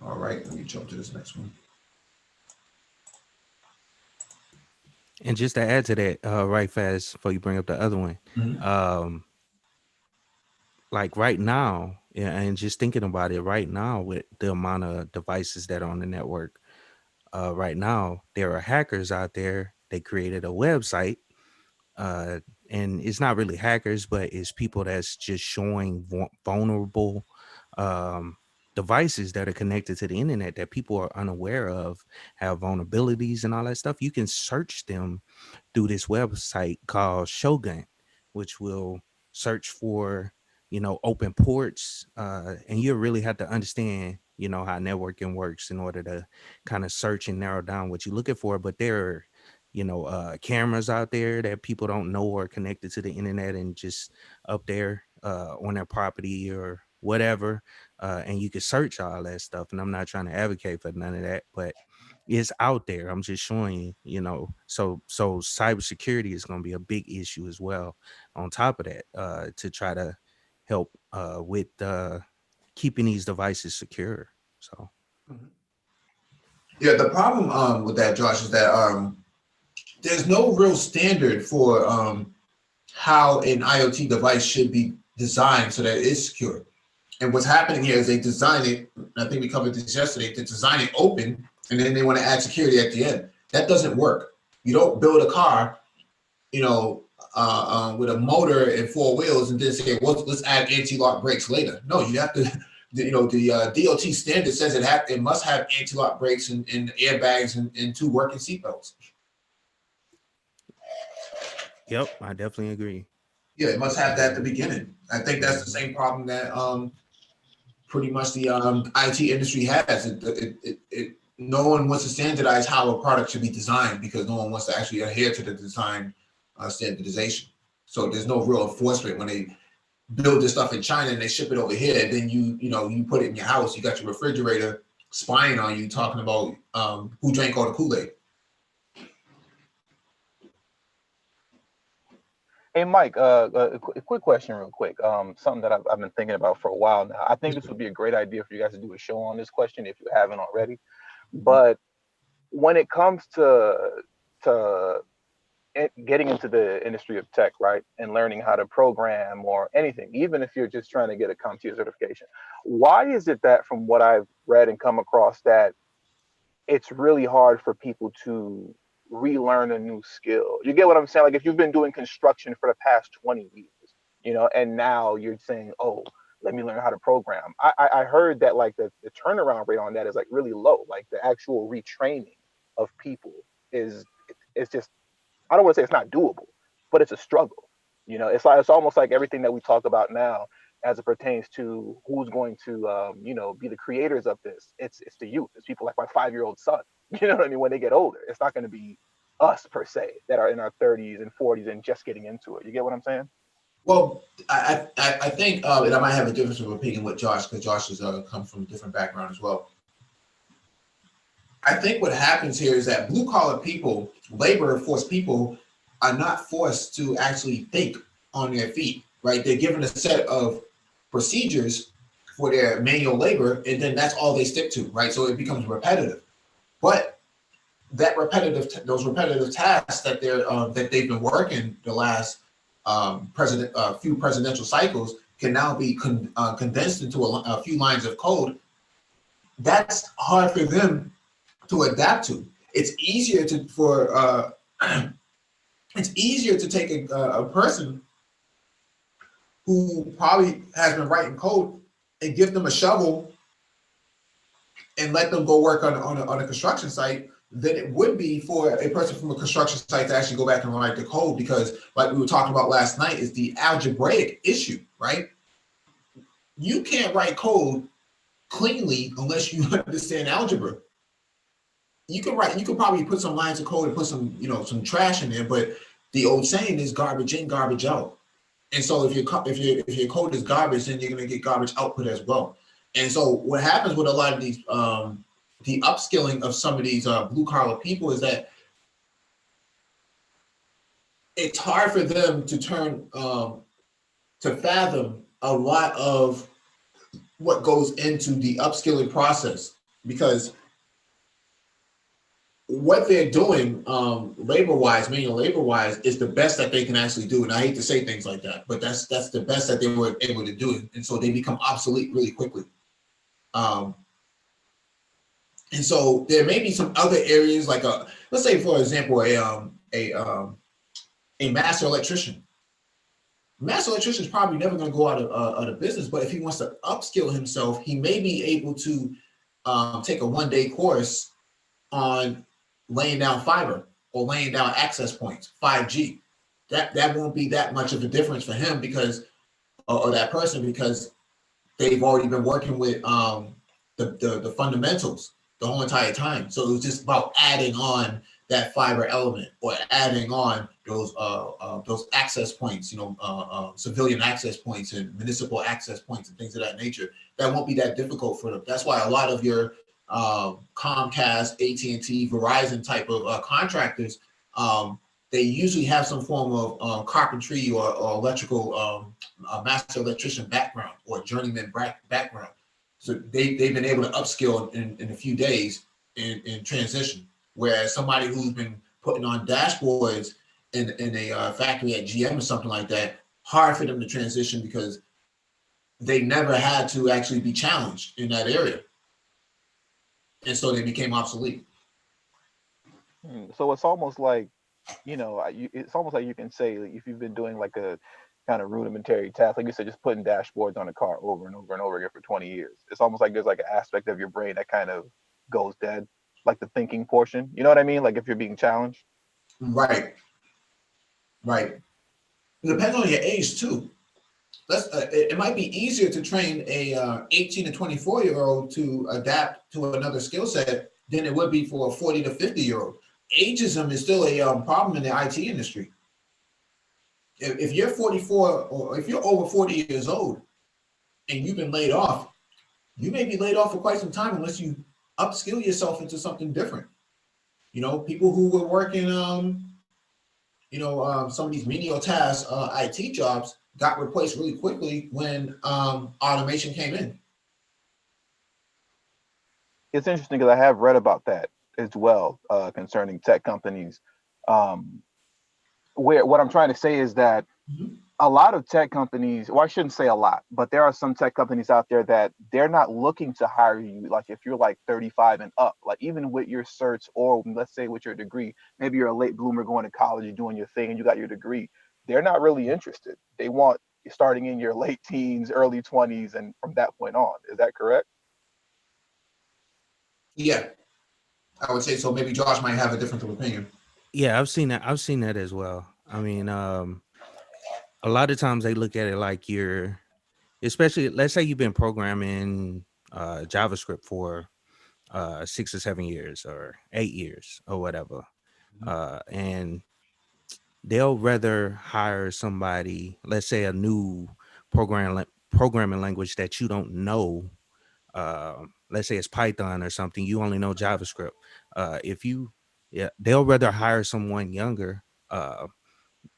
All right, let me jump to this next one. And just to add to that, right fast before you bring up the other one, like right now, yeah, and just thinking about it right now with the amount of devices that are on the network, right now, there are hackers out there. They created a website, and it's not really hackers, but it's people that's just showing vulnerable devices that are connected to the internet that people are unaware of, have vulnerabilities and all that stuff. You can search them through this website called Shogun, which will search for open ports, and you really have to understand how networking works in order to kind of search and narrow down what you're looking for. But there are cameras out there that people don't know are connected to the internet and just up there on their property or whatever, and you can search all that stuff. And I'm not trying to advocate for none of that, but it's out there. I'm just showing so cybersecurity is going to be a big issue as well on top of that, to try to help with keeping these devices secure. So yeah, the problem with that, Josh, is that there's no real standard for how an IoT device should be designed so that it's secure. And what's happening here is they design it, I think we covered this yesterday, they design it open, and then they want to add security at the end. That doesn't work. You don't build a car, with a motor and 4 wheels and then say, well, let's add anti-lock brakes later. No, you have to, the DOT standard says it must have anti-lock brakes and airbags and 2 working seatbelts. Yep, I definitely agree. Yeah, it must have that at the beginning. I think that's the same problem that pretty much the IT industry has. No one wants to standardize how a product should be designed because no one wants to actually adhere to the design standardization. So there's no real enforcement when they build this stuff in China and they ship it over here. And then you put it in your house. You got your refrigerator spying on you, talking about who drank all the Kool-Aid. Hey, Mike, a quick question real quick. Something that I've been thinking about for a while now. I think this would be a great idea for you guys to do a show on this question if you haven't already. But when it comes to getting into the industry of tech, right, and learning how to program or anything, even if you're just trying to get a CompTIA certification, why is it that from what I've read and come across that it's really hard for people to relearn a new skill? You get what I'm saying? Like if you've been doing construction for the past 20 years, and now you're saying, oh, let me learn how to program. I heard that like the turnaround rate on that is like really low. Like the actual retraining of people is just, I don't want to say it's not doable, but it's a struggle. It's almost like everything that we talk about now as it pertains to who's going to be the creators of this. It's the youth. It's people like my 5-year-old son. You know what I mean? When they get older, it's not going to be us per se that are in our 30s and 40s and just getting into it. You get what I'm saying? Well, I think, and I might have a difference of opinion with Josh because Josh has come from a different background as well. I think what happens here is that blue collar people, labor force people, are not forced to actually think on their feet, right? They're given a set of procedures for their manual labor, and then that's all they stick to, right? So it becomes repetitive. But those repetitive tasks that they've been working the last few presidential cycles can now be condensed into a few lines of code. That's hard for them to adapt to. It's easier to take a person who probably has been writing code and give them a shovel and let them go work on a construction site than it would be for a person from a construction site to actually go back and write the code, because like we were talking about last night is the algebraic issue, right? You can't write code cleanly unless you understand algebra. You can probably put some lines of code and put some, some trash in there, but the old saying is garbage in, garbage out. And so if your code is garbage, then you're going to get garbage output as well. And so what happens with a lot of these, the upskilling of some of these blue collar people is that it's hard for them to to fathom a lot of what goes into the upskilling process, because what they're doing labor-wise, manual labor-wise, is the best that they can actually do. And I hate to say things like that, but that's the best that they were able to do. And so they become obsolete really quickly. And so there may be some other areas, like let's say, for example, a master electrician. Master electrician is probably never going to go out of business, but if he wants to upskill himself, he may be able to take a one-day course on laying down fiber or laying down access points, 5G. That won't be that much of a difference for him, because or that person, because they've already been working with the fundamentals the whole entire time. So it was just about adding on that fiber element, or adding on those access points, civilian access points and municipal access points and things of that nature. That won't be that difficult for them. That's why a lot of your Comcast, AT&T, Verizon type of contractors, they usually have some form of carpentry or electrical master electrician background or journeyman background. So they've been able to upskill in a few days in transition. Whereas somebody who's been putting on dashboards in a factory at GM or something like that, hard for them to transition, because they never had to actually be challenged in that area. And so they became obsolete. So it's almost like, it's almost like you can say, like, if you've been doing like a kind of rudimentary task, like you said, just putting dashboards on a car over and over and over again for 20 years. It's almost like there's like an aspect of your brain that kind of goes dead, like the thinking portion. You know what I mean? Like if you're being challenged. Right. It depends on your age too. It might be easier to train a 18 to 24-year-old to adapt to another skill set than it would be for a 40 to 50-year-old. Ageism is still a problem in the IT industry. If you're 44, or if you're over 40 years old and you've been laid off, you may be laid off for quite some time unless you upskill yourself into something different. People who were working, some of these menial tasks, IT jobs, got replaced really quickly when automation came in. It's interesting because I have read about that as well, concerning tech companies. Where what I'm trying to say is that a lot of tech companies, well, I shouldn't say a lot, but there are some tech companies out there that they're not looking to hire you. Like if you're like 35 and up, like even with your certs, or let's say with your degree, maybe you're a late bloomer going to college, you're doing your thing and you got your degree. They're not really interested. They want you starting in your late teens, early 20s, and from that point on. Is that correct? Yeah, I would say so. Maybe Josh might have a different opinion. Yeah, I've seen that. I've seen that as well. I mean, a lot of times they look at it like you're, especially, let's say you've been programming JavaScript for 6 or 7 years or 8 years or whatever. And they'll rather hire somebody, let's say a new programming language that you don't know. Let's say it's Python or something. You only know JavaScript. They'll rather hire someone younger,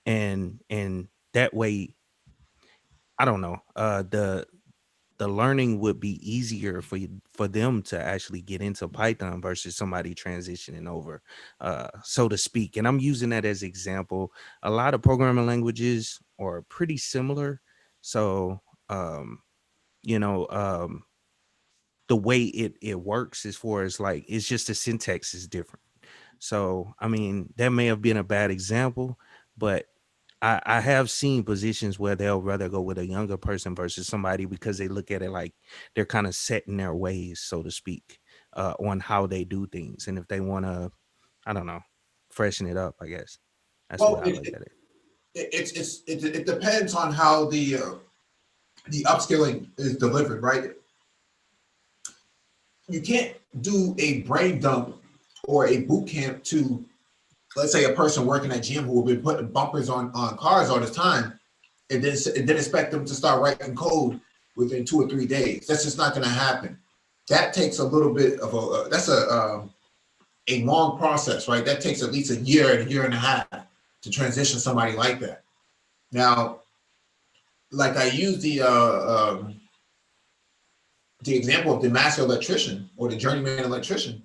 and that way, I don't know. The learning would be easier for them to actually get into Python versus somebody transitioning over, so to speak. And I'm using that as example. A lot of programming languages are pretty similar. So, the way it works as far as like, it's just the syntax is different. So, I mean, that may have been a bad example, but I have seen positions where they'll rather go with a younger person versus somebody, because they look at it like they're kind of set in their ways, so to speak, on how they do things. And if they want to I don't know, freshen it up, I guess. That's Well, what I look at it. it depends on how the upskilling is delivered, right? You can't do a brain dump or a boot camp to, let's say, a person working at GM who have been putting bumpers on cars all this time, and then expect them to start writing code within 2 or 3 days. That's just not going to happen. That takes a little bit of a long process, right? That takes at least a year and a half to transition somebody like that. Now, like I use the example of the master electrician or the journeyman electrician.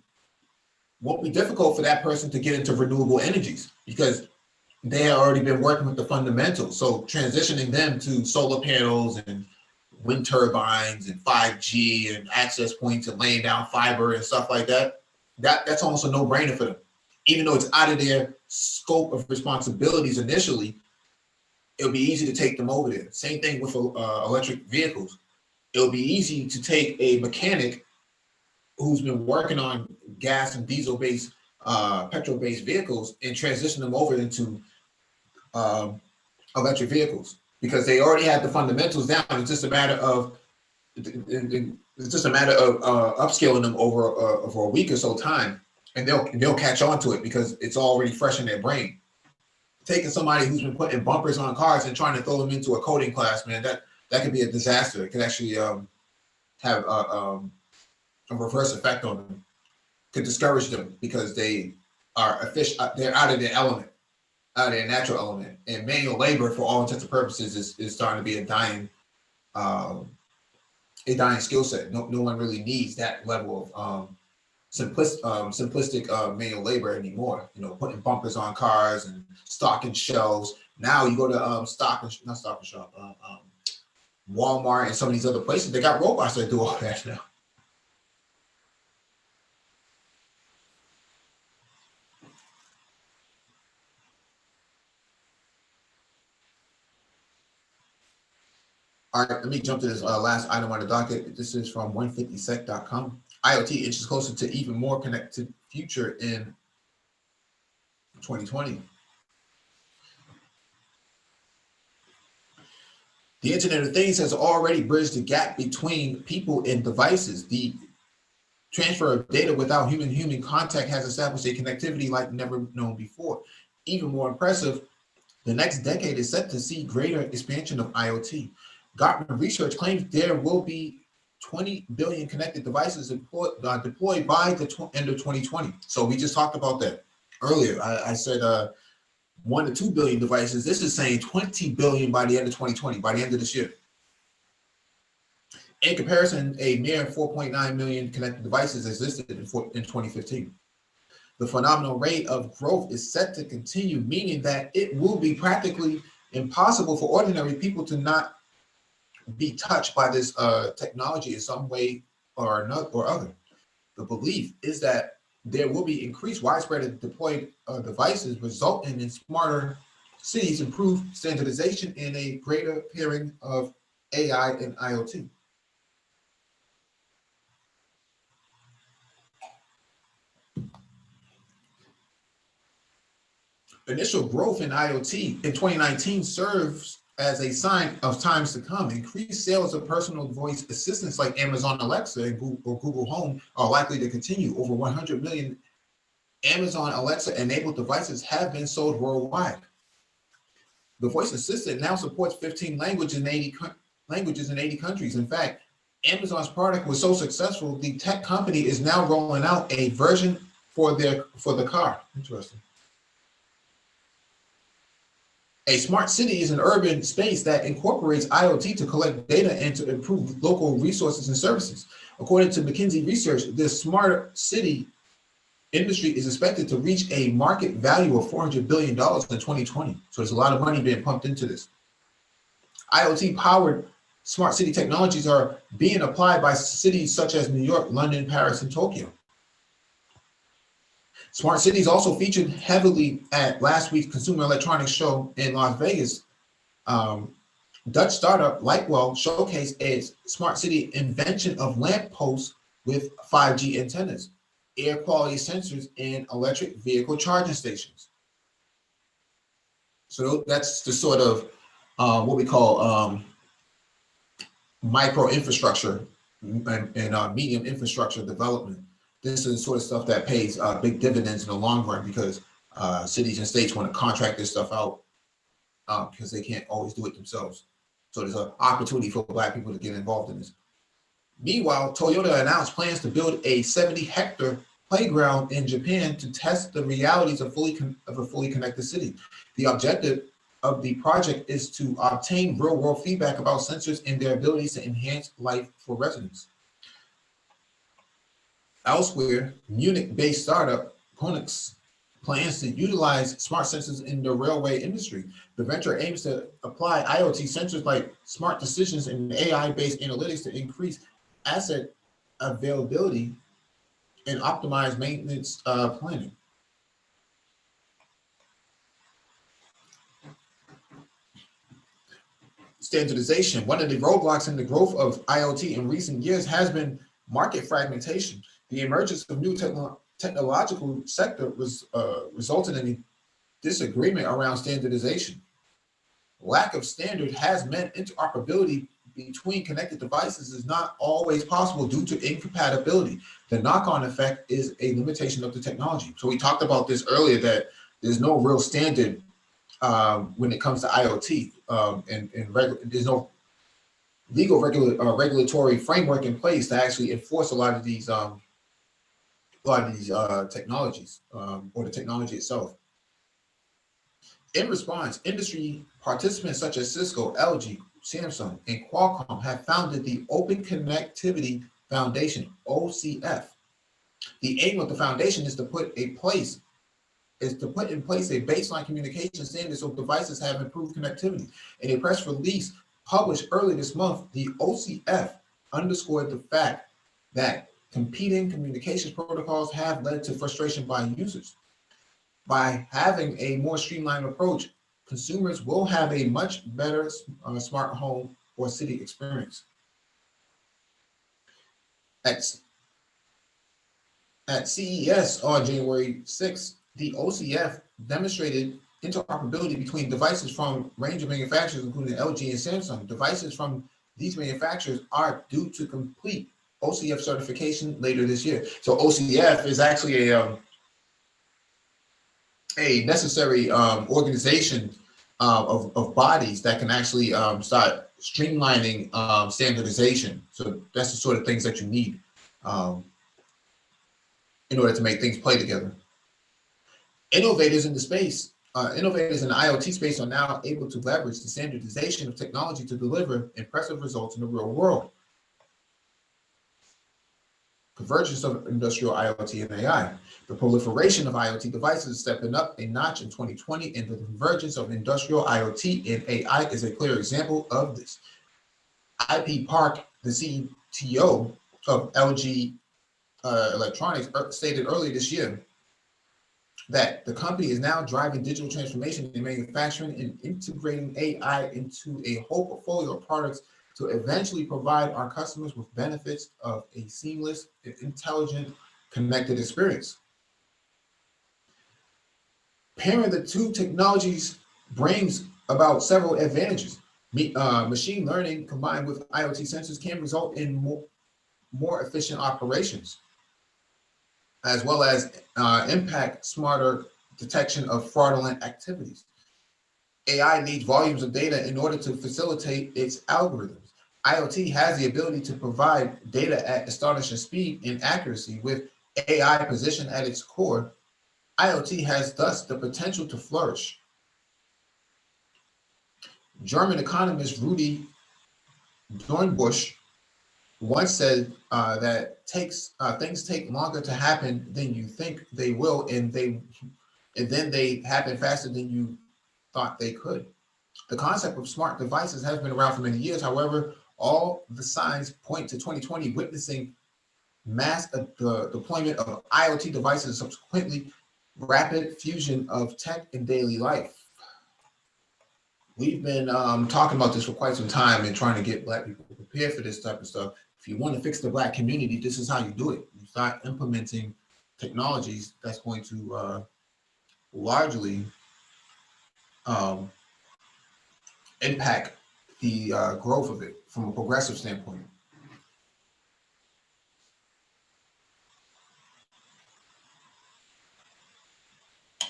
Won't be difficult for that person to get into renewable energies because they have already been working with the fundamentals. So transitioning them to solar panels and wind turbines and 5G and access points and laying down fiber and stuff like that, that's almost a no-brainer for them. Even though it's out of their scope of responsibilities initially, it'll be easy to take them over there. Same thing with electric vehicles. It'll be easy to take a mechanic who's been working on gas and diesel-based, petrol-based vehicles and transition them over into electric vehicles because they already have the fundamentals down. It's just a matter of upscaling them over a week or so time, and they'll catch on to it because it's already fresh in their brain. Taking somebody who's been putting bumpers on cars and trying to throw them into a coding class, man, that could be a disaster. It could actually have a reverse effect on them. Could discourage them because they are they're out of their element, out of their natural element. And manual labor, for all intents and purposes, is starting to be a dying skill set. No one really needs that level of simplistic manual labor anymore. You know, putting bumpers on cars and stocking shelves. Now you go to Walmart and some of these other places, they got robots that do all that now. All right, let me jump to this last item on the docket. This is from 150sec.com. IoT inches closer to even more connected future in 2020. The Internet of Things has already bridged the gap between people and devices. The transfer of data without human contact has established a connectivity like never known before. Even more impressive, the next decade is set to see greater expansion of IoT. Gartner research claims there will be 20 billion connected devices deployed by the end of 2020. So we just talked about that earlier. I said 1 to 2 billion devices. This is saying 20 billion by the end of 2020, by the end of this year. In comparison, a mere 4.9 million connected devices existed in 2015. The phenomenal rate of growth is set to continue, meaning that it will be practically impossible for ordinary people to not be touched by this technology in some way or other. The belief is that there will be increased widespread deployed devices resulting in smarter cities, improved standardization, and a greater pairing of AI and IoT. Initial growth in IoT in 2019 serves as a sign of times to come. Increased sales of personal voice assistants like Amazon Alexa and Google Home are likely to continue. Over 100 million Amazon Alexa-enabled devices have been sold worldwide. The voice assistant now supports 15 languages in 80 countries. In fact, Amazon's product was so successful, the tech company is now rolling out a version for the car. Interesting. A smart city is an urban space that incorporates IoT to collect data and to improve local resources and services. According to McKinsey research, the smart city industry is expected to reach a market value of $400 billion in 2020. So there's a lot of money being pumped into this. IoT-powered smart city technologies are being applied by cities such as New York, London, Paris, and Tokyo. Smart cities also featured heavily at last week's Consumer Electronics Show in Las Vegas. Dutch startup Lightwell showcased a smart city invention of lamp posts with 5G antennas. air quality sensors in electric vehicle charging stations. So that's the sort of what we call micro infrastructure and medium infrastructure development. This is the sort of stuff that pays big dividends in the long run because cities and states want to contract this stuff out because they can't always do it themselves. So there's an opportunity for Black people to get involved in this. Meanwhile, Toyota announced plans to build a 70-hectare playground in Japan to test the realities of a fully connected city. The objective of the project is to obtain real-world feedback about sensors and their abilities to enhance life for residents. Elsewhere, Munich-based startup Konix plans to utilize smart sensors in the railway industry. The venture aims to apply IoT sensors like smart decisions and AI-based analytics to increase asset availability and optimize maintenance planning. Standardization. One of the roadblocks in the growth of IoT in recent years has been market fragmentation. The emergence of new technological sector resulted in a disagreement around standardization. Lack of standard has meant interoperability between connected devices is not always possible due to incompatibility. The knock-on effect is a limitation of the technology. So we talked about this earlier, that there's no real standard when it comes to IoT, and there's no legal regulatory framework in place to actually enforce a lot of these technologies or the technology itself. In response, industry participants such as Cisco, LG, Samsung, and Qualcomm have founded the Open Connectivity Foundation, OCF. The aim of the foundation is to put in place a baseline communication standard so devices have improved connectivity. In a press release published early this month, the OCF underscored the fact that competing communications protocols have led to frustration by users. By having a more streamlined approach, consumers will have a much better smart home or city experience. At CES on January 6th, the OCF demonstrated interoperability between devices from a range of manufacturers, including LG and Samsung. Devices from these manufacturers are due to complete OCF certification later this year. So OCF is actually a necessary organization of bodies that can actually start streamlining standardization. So that's the sort of things that you need in order to make things play together. Innovators in the IoT space are now able to leverage the standardization of technology to deliver impressive results in the real world. Convergence of industrial IoT and AI. The proliferation of IoT devices is stepping up a notch in 2020, and the convergence of industrial IoT and AI is a clear example of this. IP Park, the CTO of LG Electronics, stated earlier this year that the company is now driving digital transformation in manufacturing and integrating AI into a whole portfolio of products to eventually provide our customers with benefits of a seamless, intelligent, connected experience. Pairing the two technologies brings about several advantages. Machine learning combined with IoT sensors can result in more efficient operations, as well as impact smarter detection of fraudulent activities. AI needs volumes of data in order to facilitate its algorithms. IoT has the ability to provide data at astonishing speed and accuracy. With AI positioned at its core, IoT has thus the potential to flourish. German economist Rudi Dornbusch once said that things take longer to happen than you think they will, and then they happen faster than you thought they could. The concept of smart devices has been around for many years. However, all the signs point to 2020 witnessing mass deployment of IoT devices, subsequently rapid fusion of tech and daily life. We've been talking about this for quite some time and trying to get Black people prepared for this type of stuff. If you want to fix the Black community, this is how you do it. You start implementing technologies that's going to largely impact the growth of it from a progressive standpoint.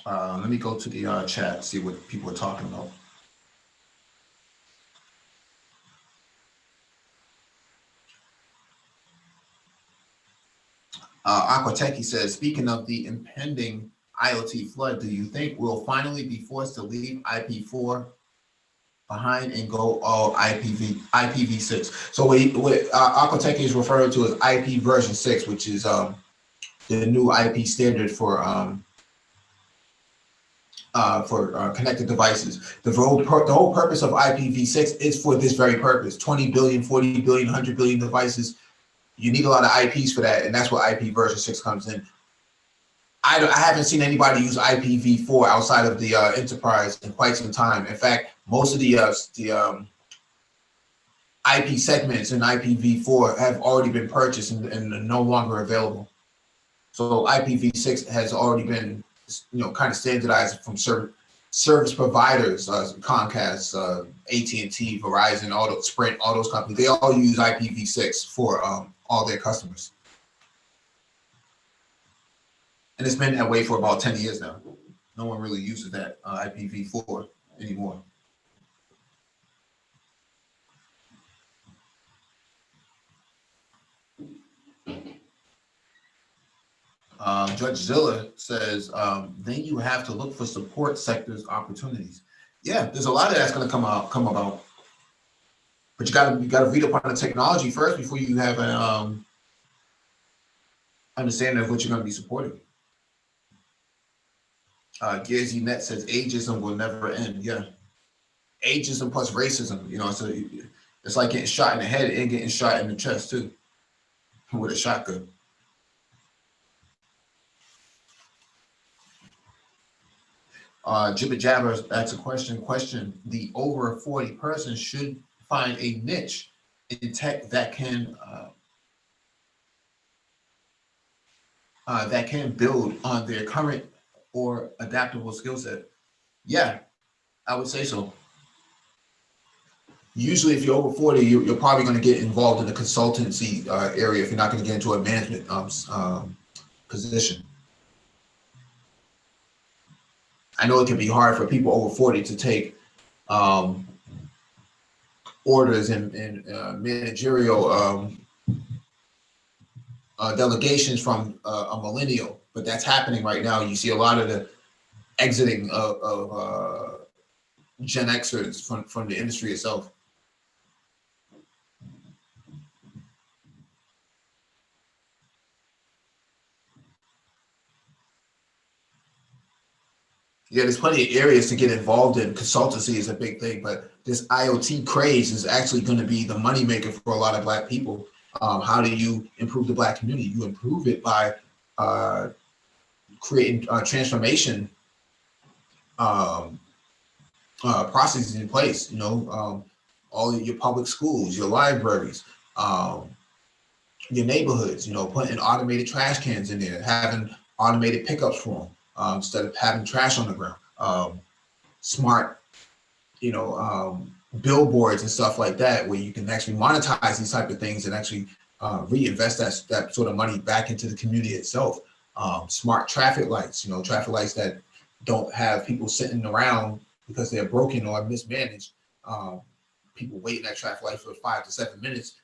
Let me go to the chat, see what people are talking about. Aquateki says, speaking of the impending IoT flood, do you think we'll finally be forced to leave IP4 behind and go all IPv6? So what Aquateki is referring to is IP version 6, which is the new IP standard for connected devices. The whole purpose of IPv6 is for this very purpose. 20 billion, 40 billion, 100 billion devices. You need a lot of IPs for that, and that's where IP version 6 comes in. I haven't seen anybody use IPv4 outside of the enterprise in quite some time. In fact, most of the IP segments in IPv4 have already been purchased and are no longer available. So IPv6 has already been, kind of standardized from service providers, Comcast, AT&T, Verizon, Sprint, all those companies. They all use IPv6 for all their customers. And it's been that way for about 10 years now. No one really uses that IPv4 anymore. Judge Zilla says, then you have to look for support sectors opportunities. Yeah, there's a lot of that's going to come about. But you got to read up on the technology first before you have an understanding of what you're going to be supporting. Gearsy Net says ageism will never end. Yeah, ageism plus racism. So it's like getting shot in the head and getting shot in the chest too, with a shotgun. Jibba Jabber asks a question. The over 40 person should find a niche in tech that can build on their current or adaptable skill set. Yeah, I would say so. Usually, if you're over 40, you're probably going to get involved in the consultancy area if you're not going to get into a management position. I know it can be hard for people over 40 to take orders and managerial delegations from a millennial, but that's happening right now. You see a lot of the exiting of Gen Xers from the industry itself. Yeah, there's plenty of areas to get involved in. Consultancy is a big thing, but this IoT craze is actually going to be the moneymaker for a lot of Black people. How do you improve the Black community? You improve it by creating transformation processes in place. All of your public schools, your libraries, your neighborhoods. Putting automated trash cans in there, having automated pickups for them. Instead of having trash on the ground, smart, billboards and stuff like that, where you can actually monetize these type of things and actually reinvest that sort of money back into the community itself. Smart traffic lights, traffic lights that don't have people sitting around because they're broken or mismanaged. People waiting at traffic light for 5 to 7 minutes.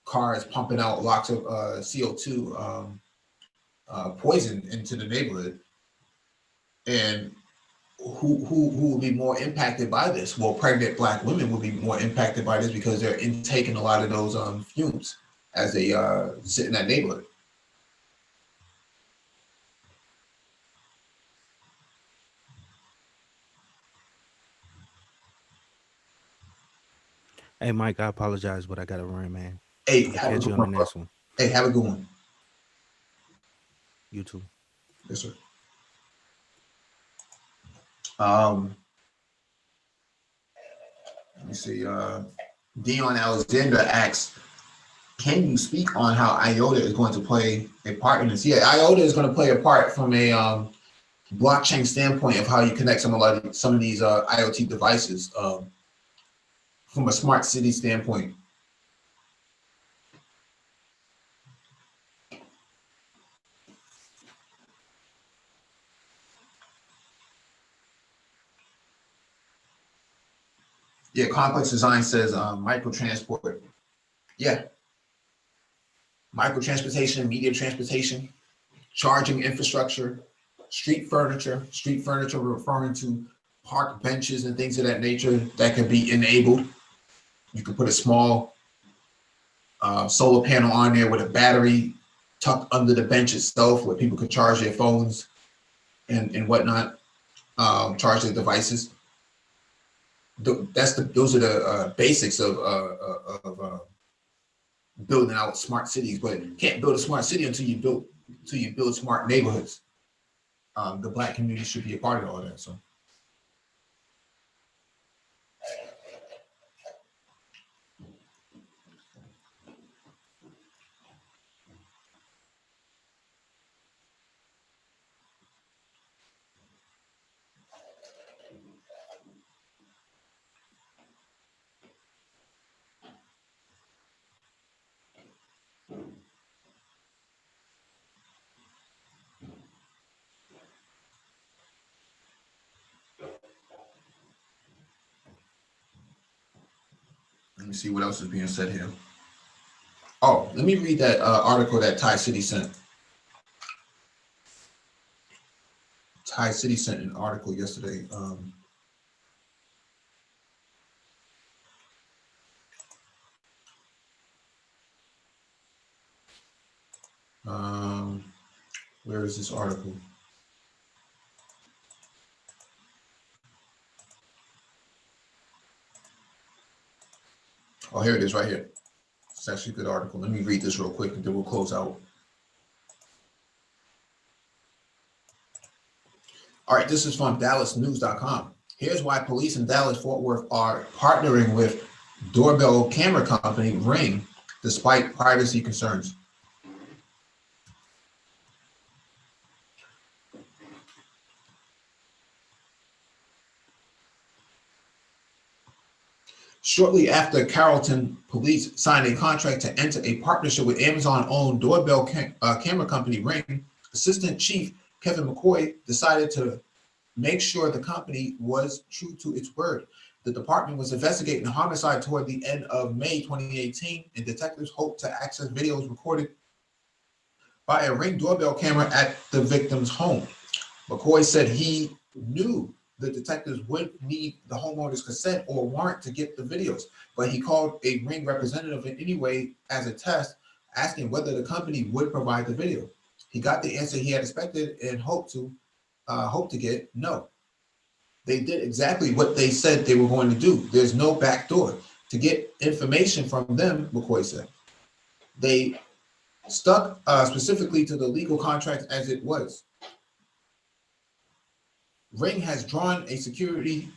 Cars pumping out lots of CO2. Poison into the neighborhood, and who will be more impacted by this? Well, pregnant Black women will be more impacted by this because they're intaking a lot of those fumes as they sit in that neighborhood. Hey, Mike, I apologize, but I got to run, man. Hey, I'll catch you on the next one. Hey, have a good one. You too. Yes, sir. Let me see. Dion Alexander asks, can you speak on how IOTA is going to play a part in this? Yeah, IOTA is going to play a part from a blockchain standpoint of how you connect some of these IoT devices from a smart city standpoint. Yeah, complex design says micro transport. Yeah, micro transportation, media transportation, charging infrastructure, street furniture. Street furniture referring to park benches and things of that nature that can be enabled. You can put a small solar panel on there with a battery tucked under the bench itself, where people could charge their phones and whatnot, charge their devices. Those are the basics of building out smart cities, but you can't build a smart city until you build smart neighborhoods. The Black community should be a part of all that. So. Let me see what else is being said here. Oh, let me read that article that Thai City sent. Thai City sent an article yesterday. Where is this article? Oh, here it is right here. It's actually a good article. Let me read this real quick and then we'll close out. All right, this is from DallasNews.com. Here's why police in Dallas-Fort Worth are partnering with doorbell camera company Ring despite privacy concerns. Shortly after Carrollton police signed a contract to enter a partnership with Amazon-owned doorbell camera company Ring, Assistant Chief Kevin McCoy decided to make sure the company was true to its word. The department was investigating a homicide toward the end of May 2018, and detectives hoped to access videos recorded by a Ring doorbell camera at the victim's home. McCoy said he knew the detectives would need the homeowner's consent or warrant to get the videos, but he called a Ring representative anyway as a test, asking whether the company would provide the video. He got the answer he had expected and hoped to get no. They did exactly what they said they were going to do. There's no back door to get information from them, McCoy said. They stuck specifically to the legal contract as it was. Ring has drawn a scrutiny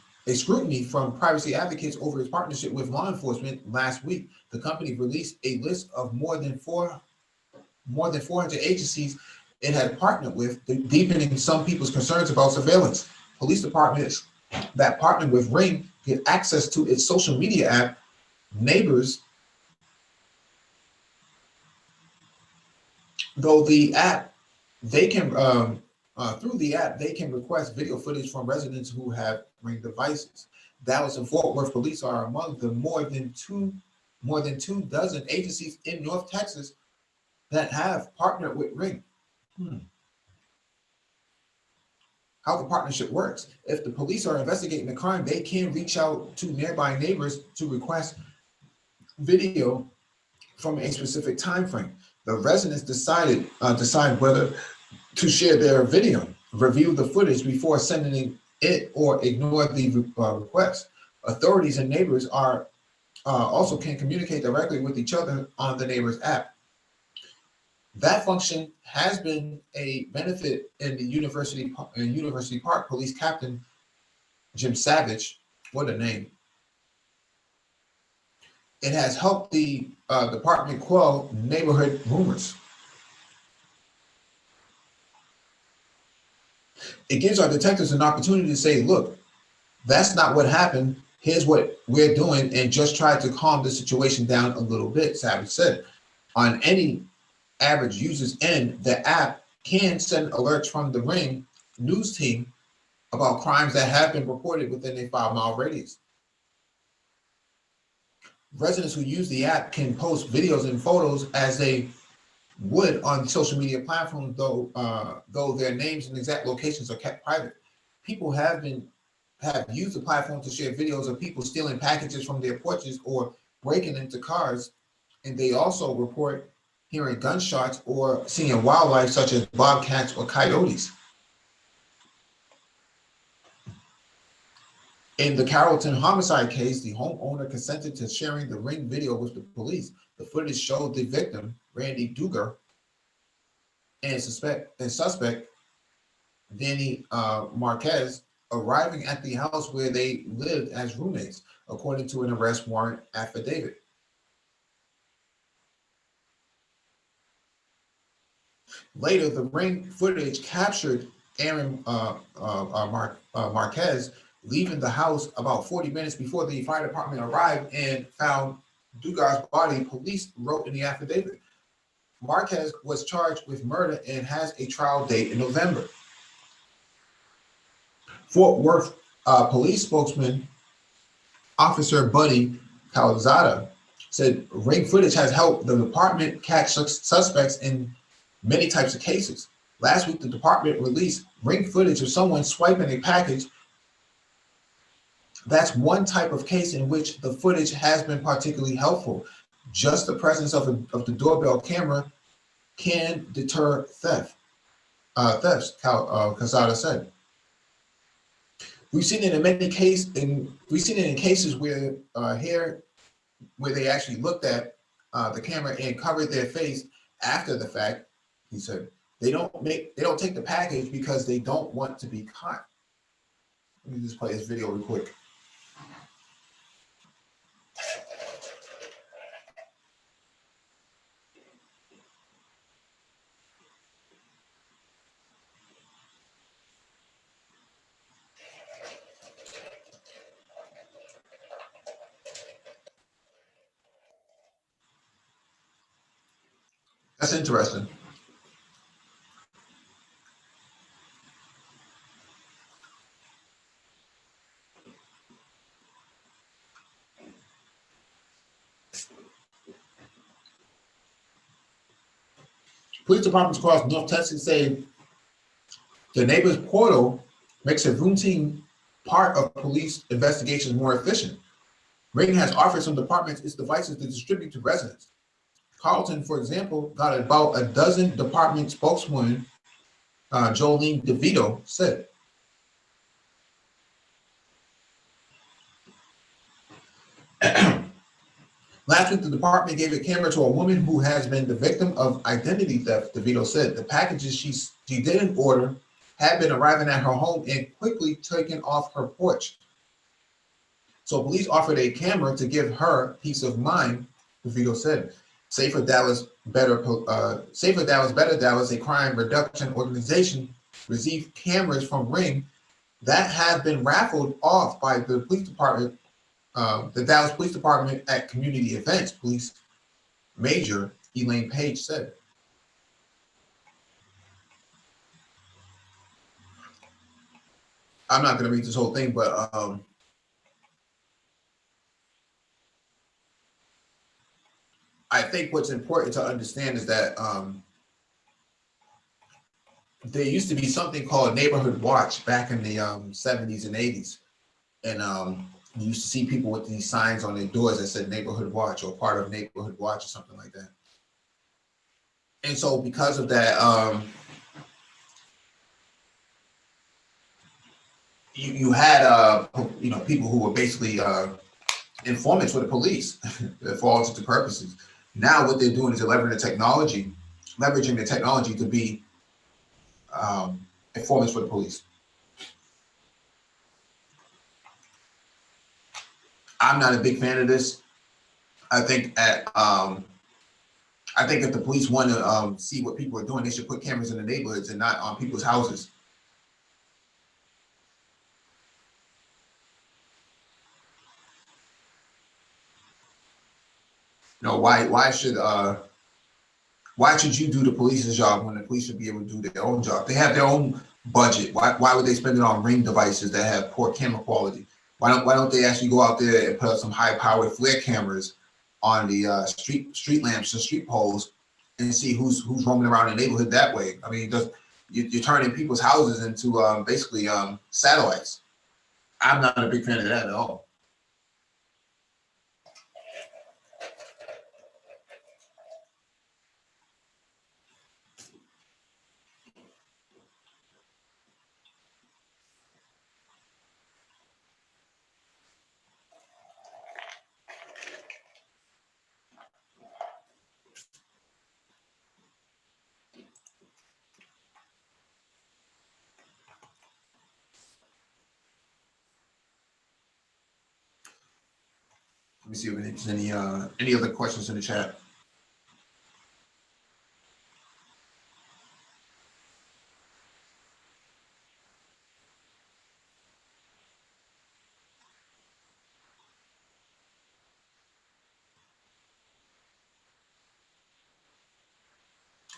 from privacy advocates over its partnership with law enforcement. Last week, the company released a list of more than 400 agencies it had partnered with, deepening some people's concerns about surveillance. Police departments that partner with Ring get access to its social media app, Neighbors, though the app, they can, through the app, they can request video footage from residents who have Ring devices. Dallas and Fort Worth police are among the more than two dozen agencies in North Texas that have partnered with Ring. How the partnership works. If the police are investigating the crime, they can reach out to nearby neighbors to request video from a specific time frame. The residents decide whether to share their video, review the footage before sending it, or ignore the request. Authorities and neighbors are also can communicate directly with each other on the Neighbors app. That function has been a benefit in the University Park Police Captain Jim Savage, what a name, it has helped the department quell neighborhood rumors. It gives our detectives an opportunity to say, look, that's not what happened. Here's what we're doing, and just try to calm the situation down a little bit, Savage said. On any average user's end, the app can send alerts from the Ring news team about crimes that have been reported within a 5-mile radius. Residents who use the app can post videos and photos as they would on social media platforms, though their names and exact locations are kept private. People have used the platform to share videos of people stealing packages from their porches or breaking into cars, and they also report hearing gunshots or seeing wildlife such as bobcats or coyotes. In the Carrollton homicide case, the homeowner consented to sharing the Ring video with the police. The footage showed the victim, Randy Duger, and suspect Danny Marquez arriving at the house where they lived as roommates, according to an arrest warrant affidavit. Later, the Ring footage captured Aaron Marquez leaving the house about 40 minutes before the fire department arrived and found Dugar's body, police wrote in the affidavit. Marquez was charged with murder and has a trial date in November. Fort Worth police spokesman, Officer Buddy Calzada, said Ring footage has helped the department catch suspects in many types of cases. Last week, the department released Ring footage of someone swiping a package. That's one type of case in which the footage has been particularly helpful. Just the presence of the doorbell camera can deter thefts, Calzada said. We've seen it in many cases, we've seen it in cases where where they actually looked at the camera and covered their face after the fact. He said they don't take the package because they don't want to be caught. Let me just play this video real quick. That's interesting. Police departments across North Texas say the neighbor's portal makes a routine part of police investigations more efficient. Ring has offered some departments its devices to distribute to residents. Carlton, for example, got about a dozen department spokeswomen, Jolene DeVito said. Last week, the department gave a camera to a woman who has been the victim of identity theft, DeVito said. The packages she didn't order had been arriving at her home and quickly taken off her porch. So police offered a camera to give her peace of mind, DeVito said. Safer Dallas, Better Dallas, a crime reduction organization, received cameras from Ring that have been raffled off by the police department, the Dallas Police Department at community events, Police Major Elaine Page said. I'm not going to read this whole thing, but I think what's important to understand is that there used to be something called Neighborhood Watch back in the 70s and 80s. And you used to see people with these signs on their doors that said Neighborhood Watch or part of Neighborhood Watch or something like that. And so because of that, you had people who were basically informants for the police for all intents and purposes. Now what they're doing is they're leveraging the technology to be informants for the police. I'm not a big fan of this. I think if the police want to see what people are doing, they should put cameras in the neighborhoods and not on people's houses. You know, why should you do the police's job when the police should be able to do their own job? They have their own budget. Why would they spend it on Ring devices that have poor camera quality? Why don't they actually go out there and put up some high-powered flare cameras on the street lamps and street poles and see who's roaming around the neighborhood that way? I mean, you're turning people's houses into basically satellites. I'm not a big fan of that at all. Let me see if there's any other questions in the chat.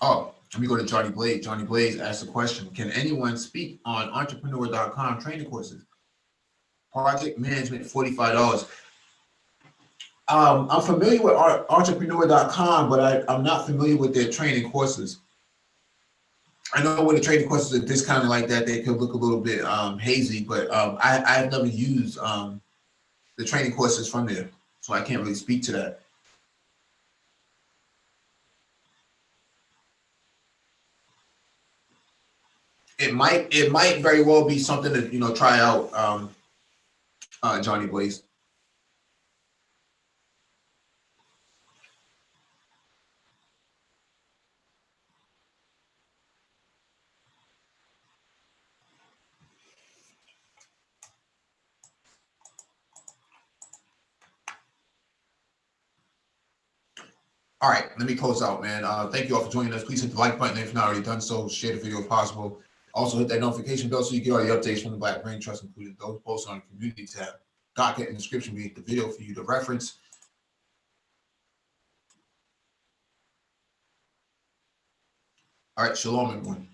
Oh, let me go to Johnny Blaze. Johnny Blaze asked a question. Can anyone speak on entrepreneur.com training courses? Project management, $45. I'm familiar with entrepreneur.com, but I'm not familiar with their training courses. I know when the training courses are discounted like that, they could look a little bit hazy, but I've never used the training courses from there, so I can't really speak to that. It might very well be something to try out, Johnny Blaze. All right, let me close out, man. Thank you all for joining us. Please hit the like button if not already done so. Share the video if possible. Also hit that notification bell so you get all the updates from the Black Brain Trust, including those posted on the community tab. Docket in the description beneath the video for you to reference. All right, shalom, everyone.